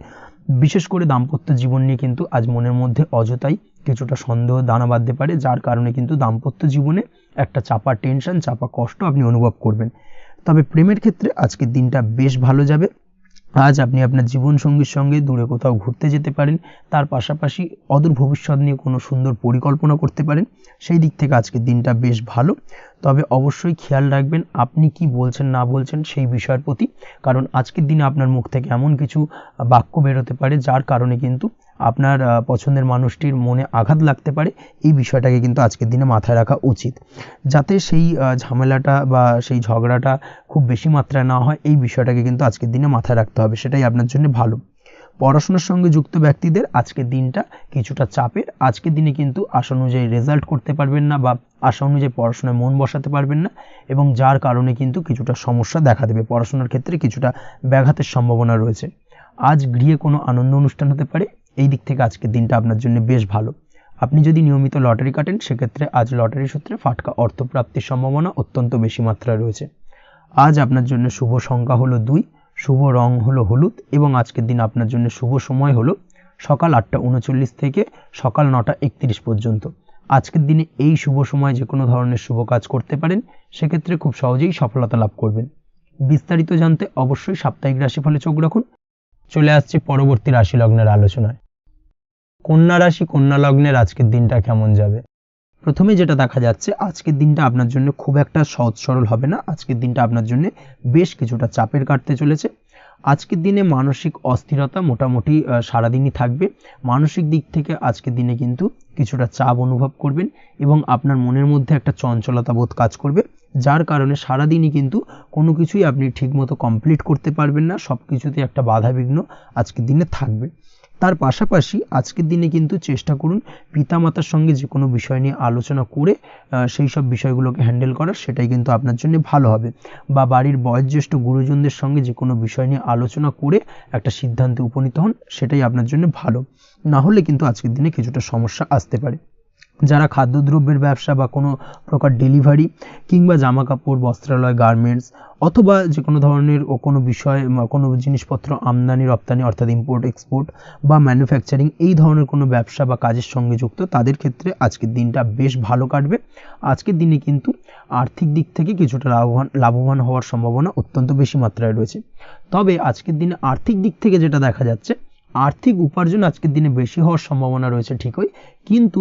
বিশেষ করে দাম্পত্য জীবন নিয়ে কিন্তু আজ মনের মধ্যে অযথাই কিছুটা সন্দেহ দানা বাঁধতে পারে, যার কারণে কিন্তু দাম্পত্য জীবনে একটা চাপা টেনশন, চাপা কষ্ট আপনি অনুভব করবেন। তবে প্রেমের ক্ষেত্রে আজকের দিনটা বেশ ভালো যাবে। আজ আপনি আপনার জীবনসঙ্গীর সঙ্গে দূরে কোথাও ঘুরতে যেতে পারেন, তার পাশাপাশি অদূর ভবিষ্যৎ নিয়ে কোনো সুন্দর পরিকল্পনা করতে পারেন, সেই দিক থেকে আজকের দিনটা বেশ ভালো। তবে অবশ্যই খেয়াল রাখবেন আপনি কি বলছেন না বলছেন সেই বিষয়ের প্রতি, কারণ আজকের দিনে আপনার মুখ থেকে এমন কিছু বাক্য বেরোতে পারে যার কারণে কিন্তু আপনার পছন্দের মানুষটির মনে আঘাত লাগতে পারে। এই বিষয়টাকে কিন্তু আজকের দিনে মাথায় রাখা উচিত, যাতে সেই ঝামেলাটা বা সেই ঝগড়াটা খুব বেশি মাত্রায় না হয়, এই বিষয়টাকে কিন্তু আজকের দিনে মাথায় রাখতে হবে, সেটাই আপনার জন্য ভালো। পড়াশোনার সঙ্গে যুক্ত ব্যক্তিদের আজকের দিনটা কিছুটা চাপের। আজকের দিনে কিন্তু আশা অনুযায়ী রেজাল্ট করতে পারবেন না বা আশা অনুযায়ী পড়াশোনায় মন বসাতে পারবেন না, এবং যার কারণে কিন্তু কিছুটা সমস্যা দেখা দেবে, পড়াশোনার ক্ষেত্রে কিছুটা ব্যাঘাতের সম্ভাবনা রয়েছে। আজ গৃহে কোনো আনন্দ অনুষ্ঠান হতে পারে, এই দিক থেকে আজকের দিনটা আপনার জন্য বেশ ভালো। আপনি যদি নিয়মিত লটারি কাটেন সেক্ষেত্রে আজ লটারি সূত্রে ফাটকা অর্থপ্রাপ্তির সম্ভাবনা অত্যন্ত বেশি মাত্রায় রয়েছে। আজ আপনার জন্য শুভ সংখ্যা হলো 2, শুভ রং হলো হলুদ, এবং আজকের দিন আপনার জন্য শুভ সময় হলো সকাল 8:39 থেকে সকাল 9:31 পর্যন্ত। আজকের দিনে এই শুভ সময় যে কোনো ধরনের শুভ কাজ করতে পারেন, সেক্ষেত্রে খুব সহজেই সফলতা লাভ করবেন। বিস্তারিত জানতে অবশ্যই সাপ্তাহিক রাশিফলে চোখ রাখুন। চলে আসছে পরবর্তী রাশি লগ্নের আলোচনায়। কন্যা রাশি, কন্যা লগ্নের আজকের দিনটা কেমন যাবে? প্রথমে যেটা দেখা যাচ্ছে আজকের দিনটা আপনার জন্য খুব একটা সহজ সরল হবে না। আজকের দিনটা আপনার জন্য বেশ কিছুটা চাপের কাটতে চলেছে। আজকের দিনে মানসিক অস্থিরতা মোটামুটি সারাদিনই থাকবে। মানসিক দিক থেকে আজকের দিনে কিন্তু কিছুটা চাপ অনুভব করবেন এবং আপনার মনের মধ্যে একটা চঞ্চলতা বোধ কাজ করবে, যার কারণে সারাদিনই কিন্তু কোনো কিছুই আপনি ঠিকমতো কমপ্লিট করতে পারবেন না। সব কিছুতে একটা বাধা বিঘ্ন আজকের দিনে থাকবে। তার পাশাপাশি আজকের দিনে কিন্তু চেষ্টা করুন পিতামাতার সঙ্গে যে কোনো বিষয় নিয়ে আলোচনা করে সেই সব বিষয়গুলোকে হ্যান্ডেল করার, সেটাই কিন্তু আপনার জন্য ভালো হবে। বা বাড়ির বয়োজ্যেষ্ঠ গুরুজনদের সঙ্গে যে কোনো বিষয় নিয়ে আলোচনা করে একটা সিদ্ধান্তে উপনীত হন, সেটাই আপনার জন্য ভালো। না হলে কিন্তু আজকের দিনে কিছুটা সমস্যা আসতে পারে। যারা খাদ্যদ্রব্যের ব্যবসা বা কোনো প্রকার ডেলিভারি কিংবা জামা কাপড়, বস্ত্রালয়, গার্মেন্টস অথবা যে কোনো ধরনের কোনো বিষয় কোনো জিনিসপত্র আমদানি রপ্তানি অর্থাৎ ইম্পোর্ট এক্সপোর্ট বা ম্যানুফ্যাকচারিং এই ধরনের কোনো ব্যবসা বা কাজের সঙ্গে যুক্ত তাদের ক্ষেত্রে আজকের দিনটা বেশ ভালো কাটবে। আজকের দিনে কিন্তু আর্থিক দিক থেকে কিছুটা লাভবান হওয়ার সম্ভাবনা অত্যন্ত বেশি মাত্রায় রয়েছে। তবে আজকের দিনে আর্থিক দিক থেকে যেটা দেখা যাচ্ছে, আর্থিক উপার্জন আজকের দিনে বেশি হওয়ার সম্ভাবনা রয়েছে ঠিকই, কিন্তু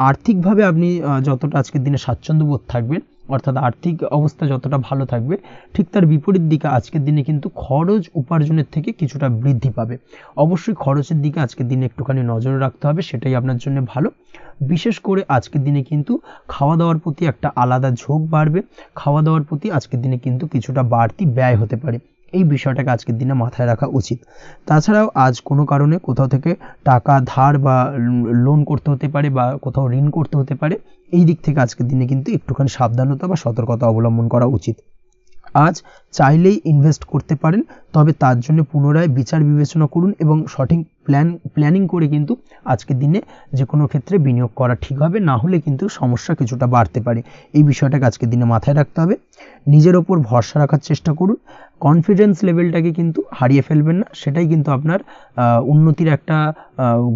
আর্থিকভাবে আপনি যতটা আজকের দিনে স্বাচ্ছন্দ্যবোধ থাকবেন অর্থাৎ আর্থিক অবস্থা যতটা ভালো থাকবে, ঠিক তার বিপরীত দিকে আজকের দিনে কিন্তু খরচ উপার্জনের থেকে কিছুটা বৃদ্ধি পাবে। অবশ্যই খরচের দিকে আজকের দিনে একটুখানি নজরে রাখতে হবে, সেটাই আপনার জন্য ভালো। বিশেষ করে আজকের দিনে কিন্তু খাওয়া দাওয়ার প্রতি একটা আলাদা ঝোঁক বাড়বে, খাওয়া দাওয়ার প্রতি আজকের দিনে কিন্তু কিছুটা বাড়তি ব্যয় হতে পারে, এই বিষয়টাকে আজকের দিনে মাথায় রাখা উচিত। তাছাড়াও আজ কোনো কারণে কোথাও থেকে টাকা ধার বা লোন করতে হতে পারে বা কোথাও ঋণ করতে হতে পারে, এই দিক থেকে আজকের দিনে কিন্তু একটুখানি সাবধানতা বা সতর্কতা অবলম্বন করা উচিত। আজ চাইলেই ইনভেস্ট করতে পারেন, তবে তার জন্য পুনরায় বিচার বিবেচনা করুন এবং সঠিক প্ল্যানিং করে কিন্তু আজকের দিনে যে কোনো ক্ষেত্রে বিনিয়োগ করা ঠিক হবে, না হলে কিন্তু সমস্যা কিছুটা বাড়তে পারে। এই বিষয়টাকে আজকের দিনে মাথায় রাখতে হবে। নিজের ওপর ভরসা রাখার চেষ্টা করুন, কনফিডেন্স লেভেলটাকে কিন্তু হারিয়ে ফেলবেন না, সেটাই কিন্তু আপনার উন্নতির একটা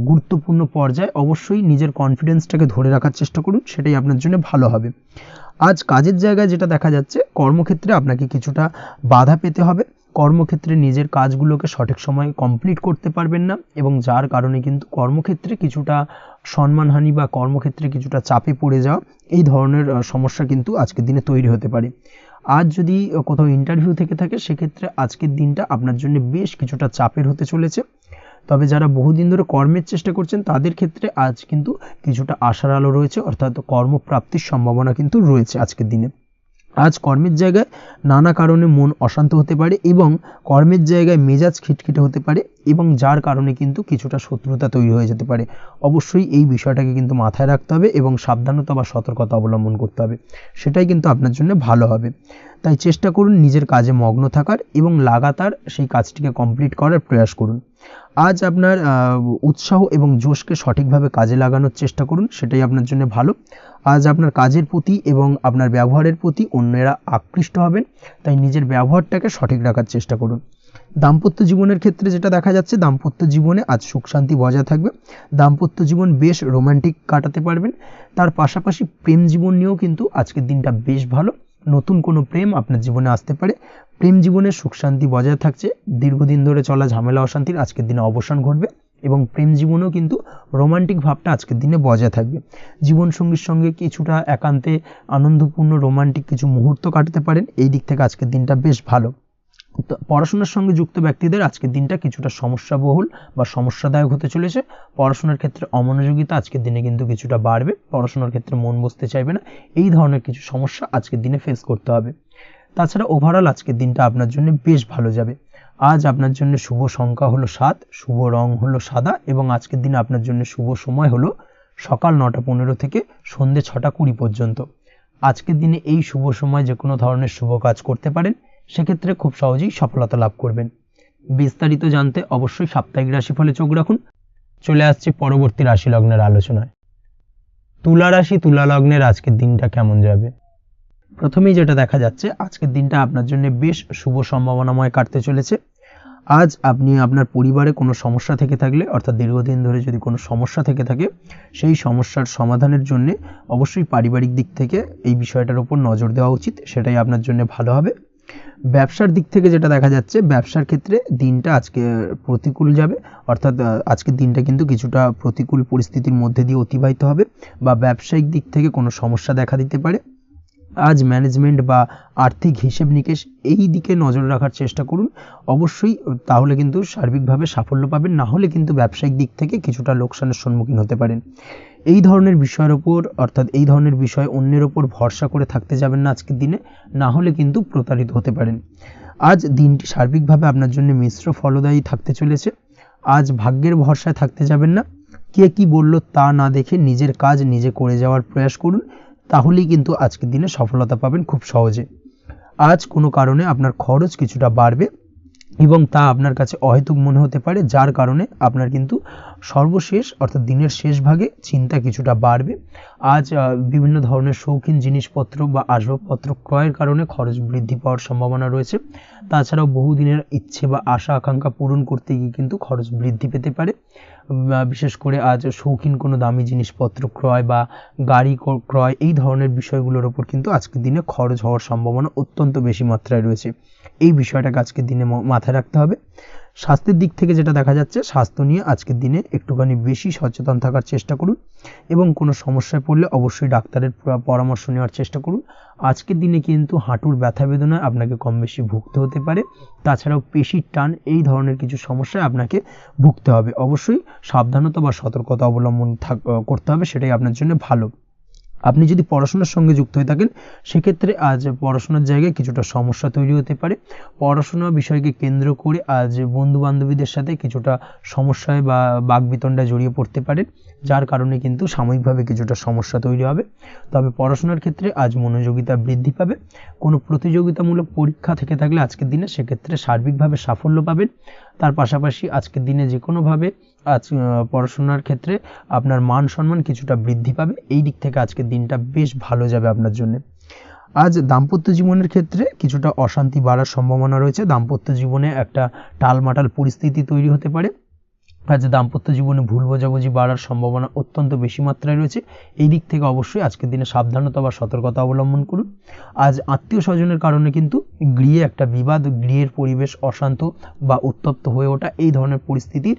গুরুত্বপূর্ণ পর্যায়। অবশ্যই নিজের কনফিডেন্সটাকে ধরে রাখার চেষ্টা করুন, সেটাই আপনার জন্য ভালো হবে। আজ কাজের জায়গায় যেটা দেখা যাচ্ছে, কর্মক্ষেত্রে আপনাকে কিছুটা বাধা পেতে হবে, কর্মক্ষেত্রে নিজের কাজগুলোকে সঠিক সময়ে কমপ্লিট করতে পারবেন না এবং যার কারণে কিন্তু কর্মক্ষেত্রে কিছুটা সম্মানহানি বা কর্মক্ষেত্রে কিছুটা চাপে পড়ে যাওয়া এই ধরনের সমস্যা কিন্তু আজকের দিনে তৈরি হতে পারে। আজ যদি কোথাও ইন্টারভিউ থেকে থাকে, সেক্ষেত্রে আজকের দিনটা আপনার জন্য বেশ কিছুটা চাপের হতে চলেছে। তবে যারা বহুদিন ধরে কর্মের চেষ্টা করছেন তাদের ক্ষেত্রে আজ কিন্তু কিছুটা আশার আলো রয়েছে, অর্থাৎ কর্মপ্রাপ্তির সম্ভাবনা কিন্তু রয়েছে আজকের দিনে। আজ কর্মের জায়গায় নানা কারণে মন অশান্ত হতে পারে এবং কর্মের জায়গায় মেজাজ খিটখিটে হতে পারে এবং যার কারণে কিন্তু কিছুটা শত্রুতা তৈরি হয়ে যেতে পারে। অবশ্যই এই বিষয়টাকে কিন্তু মাথায় রাখতে হবে এবং সাবধানতা বা সতর্কতা অবলম্বন করতে হবে, সেটাই কিন্তু আপনার জন্য ভালো হবে। তাই চেষ্টা করুন নিজের কাজে মগ্ন থাকার এবং লাগাতার সেই কাজটিকে কমপ্লিট করার প্রয়াস করুন। আজ আপনার উৎসাহ এবং জোশকে সঠিকভাবে কাজে লাগানোর চেষ্টা করুন, সেটাই আপনার জন্য ভালো। আজ আপনার কাজের প্রতি এবং আপনার ব্যবহারের প্রতি অন্যেরা আকৃষ্ট হবেন, তাই নিজের ব্যবহারটাকে সঠিক রাখার চেষ্টা করুন। দাম্পত্য জীবনের ক্ষেত্রে যেটা দেখা যাচ্ছে, দাম্পত্য জীবনে আজ সুখ শান্তি বজায় থাকবে, দাম্পত্য জীবন বেশ রোমান্টিক কাটাতে পারবেন। তার পাশাপাশি প্রেম জীবন নিয়েও কিন্তু আজকের দিনটা বেশ ভালো, নতুন কোনো প্রেম আপনার জীবনে আসতে পারে, প্রেম জীবনে সুখ শান্তি বজায় থাকছে, দীর্ঘদিন ধরে চলা ঝামেলা অশান্তির আজকের দিনে অবসান ঘটবে এবং প্রেম জীবনেও কিন্তু রোমান্টিক ভাবটা আজকের দিনে বজায় থাকবে। জীবনসঙ্গীর সঙ্গে কিছুটা একান্তে আনন্দপূর্ণ রোমান্টিক কিছু মুহূর্ত কাটাতে পারেন, এই দিক থেকে আজকের দিনটা বেশ ভালো। পড়াশোনার সঙ্গে যুক্ত ব্যক্তিদের আজকের দিনটা কিছুটা সমস্যাবহুল বা সমস্যাদায়ক হতে চলেছে। পড়াশোনার ক্ষেত্রে অমনোযোগিতা আজকের দিনে কিন্তু কিছুটা বাড়বে, পড়াশোনার ক্ষেত্রে মন বসতে চাইবে না, এই ধরনের কিছু সমস্যা আজকের দিনে ফেস করতে হবে। তাছাড়া ওভারঅল আজকের দিনটা আপনার জন্য বেশ ভালো যাবে। আজ আপনার জন্য শুভ সংখ্যা হলো 7, শুভ রং হলো সাদা এবং আজকের দিনে আপনার জন্য শুভ সময় হলো সকাল 9:15 থেকে সন্ধ্যে 6:20 পর্যন্ত। আজকের দিনে এই শুভ সময় যে কোনো ধরনের শুভ কাজ করতে পারেন, সেক্ষেত্রে খুব সহজেই সফলতা লাভ করবেন। বিস্তারিত জানতে অবশ্যই সাপ্তাহিক রাশিফলে চোখ রাখুন। চলে আসছে পরবর্তী রাশি লগ্নের আলোচনায়। তুলা রাশি, তুলা লগ্নের আজকের দিনটা কেমন যাবে? প্রথমেই যেটা দেখা যাচ্ছে, আজকের দিনটা আপনার জন্য বেশ শুভ সম্ভাবনাময় কাটতে চলেছে। আজ আপনি আপনার পরিবারে কোনো সমস্যা থেকে থাকলে, অর্থাৎ দীর্ঘদিন ধরে যদি কোনো সমস্যা থেকে থাকে, সেই সমস্যার সমাধানের জন্য অবশ্যই পারিবারিক দিক থেকে এই বিষয়টার উপর নজর দেওয়া উচিত, সেটাই আপনার জন্য ভালো হবে। ব্যবসার দিক থেকে যেটা দেখা যাচ্ছে, ব্যবসার ক্ষেত্রে দিনটা আজকে প্রতিকূল যাবে, অর্থাৎ আজকের দিনটা কিন্তু কিছুটা প্রতিকূল পরিস্থিতির মধ্যে দিয়ে অতিবাহিত হবে বা ব্যবসায়িক দিক থেকে কোনো সমস্যা দেখা দিতে পারে। আজ ম্যানেজমেন্ট বা আর্থিক হিসেব নিকেশ এই দিকে নজর রাখার চেষ্টা করুন, অবশ্যই তাহলে কিন্তু সার্বিকভাবে সাফল্য পাবেন, না হলে কিন্তু ব্যবসায়িক দিক থেকে কিছুটা লোকসানের সম্মুখীন হতে পারেন। এই ধরনের বিষয়ের ওপর, অর্থাৎ এই ধরনের বিষয় অন্যের ওপর ভরসা করে থাকতে যাবেন না আজকের দিনে, না হলে কিন্তু প্রতারিত হতে পারেন। আজ দিনটি সার্বিকভাবে আপনার জন্য মিশ্র ফলদায়ী থাকতে চলেছে। আজ ভাগ্যের ভরসায় থাকতে যাবেন না, কে কি বলল তা না দেখে নিজের কাজ নিজে করে যাওয়ার প্রয়াস করুন, তাহলেই কিন্তু আজকের দিনে সফলতা পাবেন খুব সহজে। আজ কোনো কারণে আপনার খরচ কিছুটা বাড়বে, এবং তা আপনার কাছে অহেতুক মনে হতে পারে, যার কারণে আপনার কিন্তু সর্বশেষ অর্থাৎ দিনের শেষ ভাগে চিন্তা কিছুটা বাড়বে। আজ বিভিন্ন ধরনের শৌখিন জিনিসপত্র বা আসবাবপত্র ক্রয়ের কারণে খরচ বৃদ্ধি পাওয়ার সম্ভাবনা রয়েছে। তাছাড়াও বহুদিনের ইচ্ছে বা আশা আকাঙ্ক্ষা পূরণ করতে গিয়ে কিন্তু খরচ বৃদ্ধি পেতে পারে। বিশেষ করে আজ শৌখিন কোনো দামি জিনিসপত্র ক্রয় বা গাড়ি ক্রয় এই ধরনের বিষয়গুলোর ওপর কিন্তু আজকের দিনে খরচ হওয়ার সম্ভাবনা অত্যন্ত বেশি মাত্রায় রয়েছে। এই বিষয়টাকে আজকের দিনে মাথায় রাখতে হবে। স্বাস্থ্যের দিক থেকে যেটা দেখা যাচ্ছে, স্বাস্থ্য নিয়ে আজকের দিনে একটুখানি বেশি সচেতন থাকার চেষ্টা করুন এবং কোনো সমস্যায় পড়লে অবশ্যই ডাক্তারের পরামর্শ নেওয়ার চেষ্টা করুন। আজকের দিনে কিন্তু হাঁটুর ব্যথা বেদনায় আপনাকে কম বেশি ভুগতে হতে পারে। তাছাড়াও পেশির টান এই ধরনের কিছু সমস্যায় আপনাকে ভুগতে হবে। অবশ্যই সাবধানতা বা সতর্কতা অবলম্বন করতে হবে, সেটাই আপনার জন্য ভালো। আপনি যদি পড়াশোনার সঙ্গে যুক্ত হয়ে থাকেন সেক্ষেত্রে আজ পড়াশোনার জায়গায় কিছুটা সমস্যা তৈরি হতে পারে। পড়াশোনা বিষয়কে কেন্দ্র করে আজ বন্ধু বান্ধবীদের সাথে কিছুটা সমস্যায় বা বাকবিতণ্ডায় জড়িয়ে পড়তে পারেন, যার কারণে কিন্তু সাময়িকভাবে কিছুটা সমস্যা তৈরি হবে। তবে পড়াশোনার ক্ষেত্রে আজ মনোযোগিতা বৃদ্ধি পাবে। কোনো প্রতিযোগিতামূলক পরীক্ষা থেকে থাকলে আজকের দিনে সেক্ষেত্রে সার্বিকভাবে সাফল্য পাবেন। তার পাশাপাশি আজকের দিনে যে কোনোভাবে আজ পড়াশোনার ক্ষেত্রে আপনার মান সম্মান কিছুটা বৃদ্ধি পাবে। এই দিক থেকে আজকের দিনটা বেশ ভালো যাবে আপনার জন্য। আজ দাম্পত্য জীবনের ক্ষেত্রে কিছুটা অশান্তি বাড়ার সম্ভাবনা রয়েছে। দাম্পত্য জীবনে একটা টালমাটাল পরিস্থিতি তৈরি হতে পারে। আজ দাম্পত্য জীবনে ভুল বোঝাবুঝি বাড়ার সম্ভাবনা অত্যন্ত বেশি মাত্রায় রয়েছে। এই দিক থেকে অবশ্যই আজকের দিনে সাবধানতা বা সতর্কতা অবলম্বন করুন। আজ আত্মীয় স্বজনের কারণে কিন্তু গৃহে একটা বিবাদ, গৃহের পরিবেশ অশান্ত বা উত্তপ্ত হয়ে ওঠা এই ধরনের পরিস্থিতির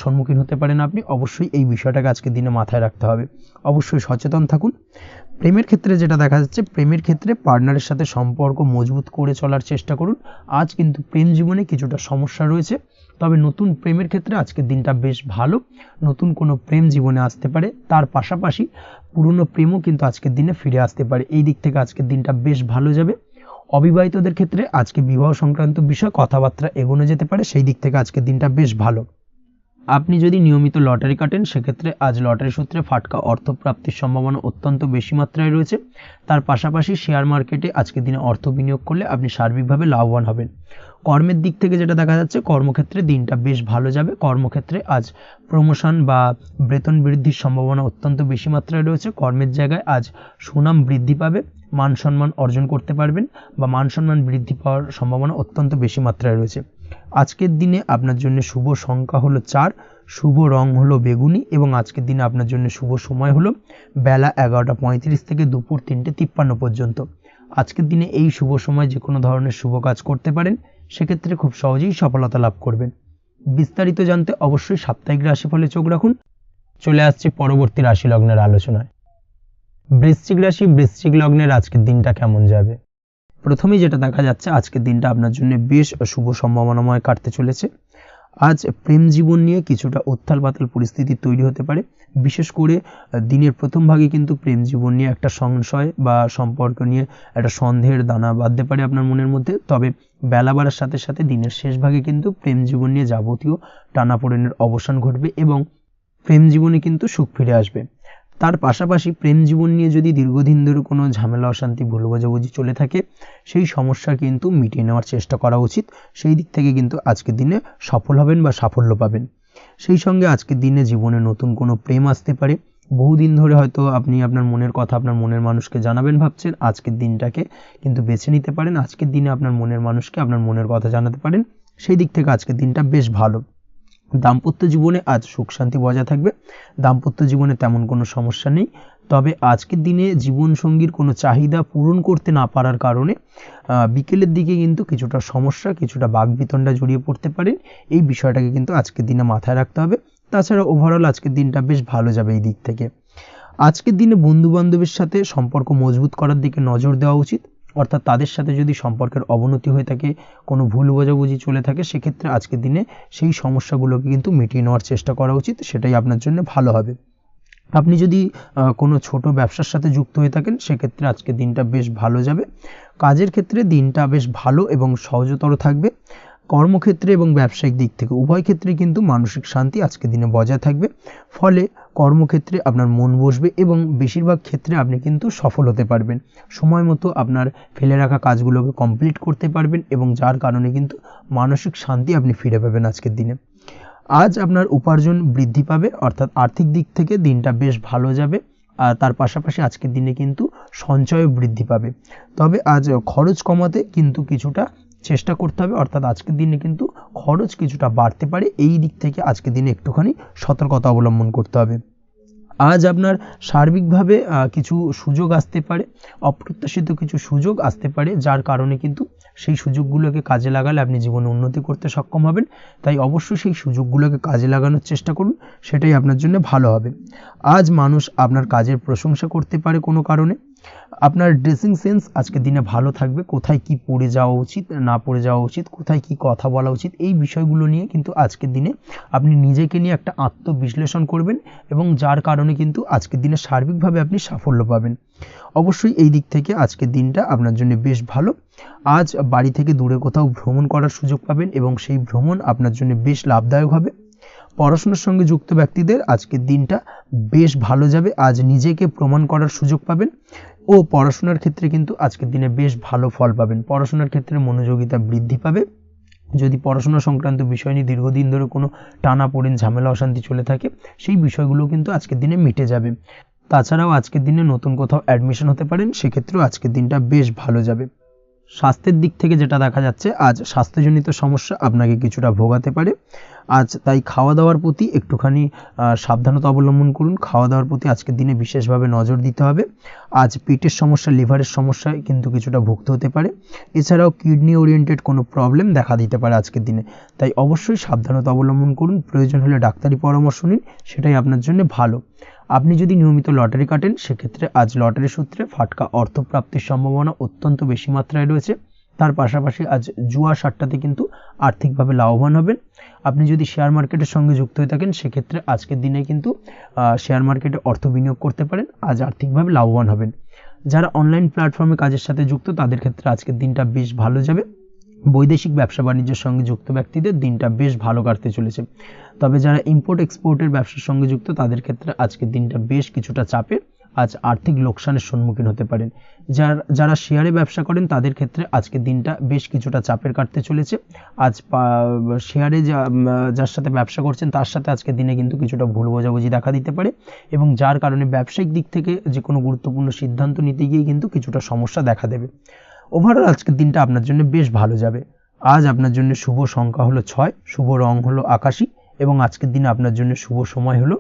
সম্মুখীন হতে পারেন আপনি। অবশ্যই এই বিষয়টাকে আজকের দিনে মাথায় রাখতে হবে। অবশ্যই সচেতন থাকুন। প্রেমের ক্ষেত্রে যেটা দেখা যাচ্ছে, প্রেমের ক্ষেত্রে পার্টনারের সাথে সম্পর্ক মজবুত করে চলার চেষ্টা করুন। আজ কিন্তু প্রেম জীবনে কিছুটা সমস্যা রয়েছে, তবে নতুন প্রেমের ক্ষেত্রে আজকের দিনটা বেশ ভালো। নতুন কোনো প্রেম জীবনে আসতে পারে, তার পাশাপাশি পুরনো প্রেমও কিন্তু আজকের দিনে ফিরে আসতে পারে। এই দিক থেকে আজকের দিনটা বেশ ভালো যাবে। অবিবাহিতদের ক্ষেত্রে আজকে বিবাহ সংক্রান্ত বিষয় কথাবার্তা এগোনো যেতে পারে, সেই দিক থেকে আজকের দিনটা বেশ ভালো। আপনি যদি নিয়মিত লটারি কাটেন সেক্ষেত্রে আজ লটারি সূত্রে ফাটকা অর্থপ্রাপ্তির সম্ভাবনা অত্যন্ত বেশি মাত্রায় রয়েছে। তার পাশাপাশি শেয়ার মার্কেটে আজকের দিনে অর্থ বিনিয়োগ করলে আপনি সার্বিকভাবে লাভবান হবেন। কর্মের দিক থেকে যেটা দেখা যাচ্ছে, কর্মক্ষেত্রে দিনটা বেশ ভালো যাবে। কর্মক্ষেত্রে আজ প্রমোশন বা বেতন বৃদ্ধির সম্ভাবনা অত্যন্ত বেশি মাত্রায় রয়েছে। কর্মের জায়গায় আজ সুনাম বৃদ্ধি পাবে, মান সম্মান অর্জন করতে পারবেন বা মান সম্মান বৃদ্ধি পাওয়ার সম্ভাবনা অত্যন্ত বেশি মাত্রায় রয়েছে। আজকের দিনে আপনার জন্য শুভ সংখ্যা হলো 4, শুভ রং হলো বেগুনি এবং আজকের দিনে আপনার জন্য শুভ সময় হলো বেলা 11:35 থেকে দুপুর 3:53 পর্যন্ত। আজকের দিনে এই শুভ সময় যে কোনো ধরনের শুভ কাজ করতে পারেন, সেক্ষেত্রে খুব সহজেই সফলতা লাভ করবেন। বিস্তারিত জানতে অবশ্যই সাপ্তাহিক রাশিফলে চোখ রাখুন। চলে আসছে পরবর্তী রাশি লগ্নের আলোচনায়। বৃশ্চিক রাশি, বৃশ্চিক লগ্নের আজকের দিনটা কেমন যাবে? প্রথমেই যেটা দেখা যাচ্ছে, আজকের দিনটা আপনার জন্য বেশ শুভ সম্ভাবনাময় কাটতে চলেছে। আজ প্রেম জীবন নিয়ে কিছুটা উত্থাল পাতাল পরিস্থিতি তৈরি হতে পারে। বিশেষ করে দিনের প্রথম ভাগে কিন্তু প্রেম জীবন নিয়ে একটা সংশয় বা সম্পর্ক নিয়ে একটা সন্দেহের দানা বাঁধতে পারে আপনার মনের মধ্যে। তবে বেলা বাড়ার সাথে সাথে দিনের শেষ ভাগে কিন্তু প্রেম জীবন নিয়ে যাবতীয় টানাপোড়েনের অবসান ঘটবে এবং প্রেম জীবনে কিন্তু সুখ ফিরে আসবে। তার পাশাপাশি প্রেম জীবন নিয়ে যদি দীর্ঘদিন ধরে কোনো ঝামেলা অশান্তি ভুল বোঝাবুঝি চলে থাকে, সেই সমস্যা কিন্তু মিটিয়ে নেওয়ার চেষ্টা করা উচিত। সেই দিক থেকে কিন্তু আজকের দিনে সফল হবেন বা সাফল্য পাবেন। সেই সঙ্গে আজকের দিনে জীবনে নতুন কোনো প্রেম আসতে পারে। বহুদিন ধরে হয়তো আপনি আপনার মনের কথা আপনার মনের মানুষকে জানাবেন ভাবছেন, আজকের দিনটাকে কিন্তু বেছে নিতে পারেন। আজকের দিনে আপনার মনের মানুষকে আপনার মনের কথা জানাতে পারেন। সেই দিক থেকে আজকের দিনটা বেশ ভালো। দাম্পত্য জীবনে আজ সুখ শান্তি বজায় থাকবে। দাম্পত্য জীবনে তেমন কোনো সমস্যা নেই। তবে আজকের দিনে জীবনসঙ্গীর কোনো চাহিদা পূরণ করতে না পারার কারণে বিকেলের দিকে কিন্তু কিছুটা সমস্যা, কিছুটা বাকবিতণ্ডা জড়িয়ে পড়তে পারেন। এই বিষয়টাকে কিন্তু আজকের দিনে মাথায় রাখতে হবে। তাছাড়া ওভারঅল আজকের দিনটা বেশ ভালো যাবে এই দিক থেকে। আজকের দিনে বন্ধু বান্ধবের সাথে সম্পর্ক মজবুত করার দিকে নজর দেওয়া উচিত। অর্থাৎ তাদের সাথে যদি সম্পর্কের অবনতি হয়ে থাকে, কোনো ভুল বোঝাবুঝি চলে থাকে, সেক্ষেত্রে আজকের দিনে সেই সমস্যাগুলোকে কিন্তু মিটিয়ে নেওয়ার চেষ্টা করা উচিত। সেটাই আপনার জন্য ভালো হবে। আপনি যদি কোনো ছোট ব্যবসার সাথে যুক্ত হয়ে থাকেন, সেক্ষেত্রে আজকের দিনটা বেশ ভালো যাবে। কাজের ক্ষেত্রে দিনটা বেশ ভালো এবং সহজতর থাকবে। কর্মক্ষেত্রে এবং ব্যবসায়িক দিক থেকে উভয় ক্ষেত্রে কিন্তু মানসিক শান্তি আজকের দিনে বজায় থাকবে। ফলে কর্মক্ষেত্রে আপনার মন বসবে এবং বেশিরভাগ ক্ষেত্রে আপনি কিন্তু সফল হতে পারবেন। সময় মতো আপনার ফেলে রাখা কাজগুলোকে কমপ্লিট করতে পারবেন এবং যার কারণে কিন্তু মানসিক শান্তি আপনি ফিরে পাবেন আজকের দিনে। আজ আপনার উপার্জন বৃদ্ধি পাবে, অর্থাৎ আর্থিক দিক থেকে দিনটা বেশ ভালো যাবে। আর তার পাশাপাশি আজকের দিনে কিন্তু সঞ্চয়ও বৃদ্ধি পাবে। তবে আজ খরচ কমাতে কিন্তু কিছুটা চেষ্টা করতে হবে, অর্থাৎ আজকের দিনে কিন্তু খরচ কিছুটা বাড়তে পারে। এই দিক থেকে আজকের দিনে একটুখানি সতর্কতা অবলম্বন করতে হবে। আজ আপনার সার্বিকভাবে কিছু সুযোগ আসতে পারে, অপ্রত্যাশিত কিছু সুযোগ আসতে পারে, যার কারণে কিন্তু সেই সুযোগগুলোকে কাজে লাগালে আপনি জীবনে উন্নতি করতে সক্ষম হবেন। তাই অবশ্যই সেই সুযোগগুলোকে কাজে লাগানোর চেষ্টা করুন, সেটাই আপনার জন্য ভালো হবে। আজ মানুষ আপনার কাজের প্রশংসা করতে পারে কোনো কারণে। আপনার ড্রেসিং সেন্স আজকের দিনে ভালো থাকবে, কোথায় কি পরে যাওয়া উচিত না পরে যাওয়া উচিত, কোথায় কি কথা বলা উচিত, এই বিষয়গুলো নিয়ে কিন্তু আজকের দিনে আপনি নিজেকে নিয়ে একটা আত্মবিশ্লেষণ করবেন এবং যার কারণে কিন্তু আজকের দিনে সার্বিকভাবে আপনি সাফল্য পাবেন। অবশ্যই এই দিক থেকে আজকের দিনটা আপনার জন্য বেশ ভালো। আজ বাড়ি থেকে দূরে কোথাও ভ্রমণ করার সুযোগ পাবেন এবং সেই ভ্রমণ আপনার জন্য বেশ লাভদায়ক হবে। পড়াশোনার সঙ্গে যুক্ত ব্যক্তিদের আজকের দিনটা বেশ ভালো যাবে। আজ নিজেকে প্রমাণ করার সুযোগ পাবেন ও পড়াশোনার ক্ষেত্রে কিন্তু আজকের দিনে বেশ ভালো ফল পাবেন। পড়াশোনার ক্ষেত্রে মনোযোগিতা বৃদ্ধি পাবে। যদি পড়াশোনা সংক্রান্ত বিষয় নিয়ে দীর্ঘদিন ধরে কোনো টানাপোড়েন ঝামেলা অশান্তি চলে থাকে, সেই বিষয়গুলো কিন্তু আজকের দিনে মিটে যাবে। তাছাড়াও আজকের দিনে নতুন কোথাও অ্যাডমিশন হতে পারেন, সেক্ষেত্রেও আজকের দিনটা বেশ ভালো যাবে। স্বাস্থ্যের দিক থেকে যেটা দেখা যাচ্ছে, আজ স্বাস্থ্যজনিত সমস্যা আপনাকে কিছুটা ভোগাতে পারে। আজ তাই খাওয়া দাওয়ার প্রতি একটুখানি সাবধানতা অবলম্বন করুন। খাওয়া দাওয়ার প্রতি আজকের দিনে বিশেষভাবে নজর দিতে হবে। আজ পেটের সমস্যা, লিভারের সমস্যায় কিন্তু কিছুটা ভুগতে হতে পারে। এছাড়াও কিডনি ওরিয়েন্টেড কোনো প্রবলেম দেখা দিতে পারে আজকের দিনে। তাই অবশ্যই সাবধানতা অবলম্বন করুন। প্রয়োজন হলে ডাক্তারি পরামর্শ নিন, সেটাই আপনার জন্য ভালো। আপনি যদি নিয়মিত লটারি কাটেন, সেক্ষেত্রে আজ লটারি সূত্রে ফাটকা অর্থপ্রাপ্তির সম্ভাবনা অত্যন্ত বেশি মাত্রায় রয়েছে। তার পাশাপাশি আজ জুয়া সাট্টাতে কিন্তু আর্থিকভাবে লাভবান হবেন। আপনি যদি শেয়ার মার্কেটের সঙ্গে যুক্ত হয়ে থাকেন, সেক্ষেত্রে আজকের দিনে কিন্তু শেয়ার মার্কেটে অর্থ বিনিয়োগ করতে পারেন, আজ আর্থিকভাবে লাভবান হবেন। যারা অনলাইন প্ল্যাটফর্মে কাজের সাথে যুক্ত, তাদের ক্ষেত্রে আজকের দিনটা বেশ ভালো যাবে। বৈদেশিক ব্যবসা বাণিজ্যের সঙ্গে যুক্ত ব্যক্তিদের দিনটা বেশ ভালো কাটতে চলেছে। তবে যারা ইম্পোর্ট এক্সপোর্টের ব্যবসার সঙ্গে যুক্ত, তাদের ক্ষেত্রে আজকের দিনটা বেশ কিছুটা চাপের। আজ আর্থিক লোকসানের সম্মুখীন হতে পারেন। যারা শেয়ারে ব্যবসা করেন, তাদের ক্ষেত্রে আজকের দিনটা বেশ কিছুটা চাপের কাটতে চলেছে। আজ শেয়ারে যার সাথে ব্যবসা করছেন, তার সাথে আজকের দিনে কিন্তু কিছুটা ভুল বোঝাবুঝি দেখা দিতে পারে এবং যার কারণে ব্যবসায়িক দিক থেকে যে কোনো গুরুত্বপূর্ণ সিদ্ধান্ত নিতে গিয়ে কিন্তু কিছুটা সমস্যা দেখা দেবে। ওভারঅল আজকের দিনটা আপনার জন্য বেশ ভালো যাবে। আজ আপনার জন্য শুভ সংখ্যা হলো 6, শুভ রং হলো আকাশী এবং আজকের দিনে আপনার জন্য শুভ সময় হলো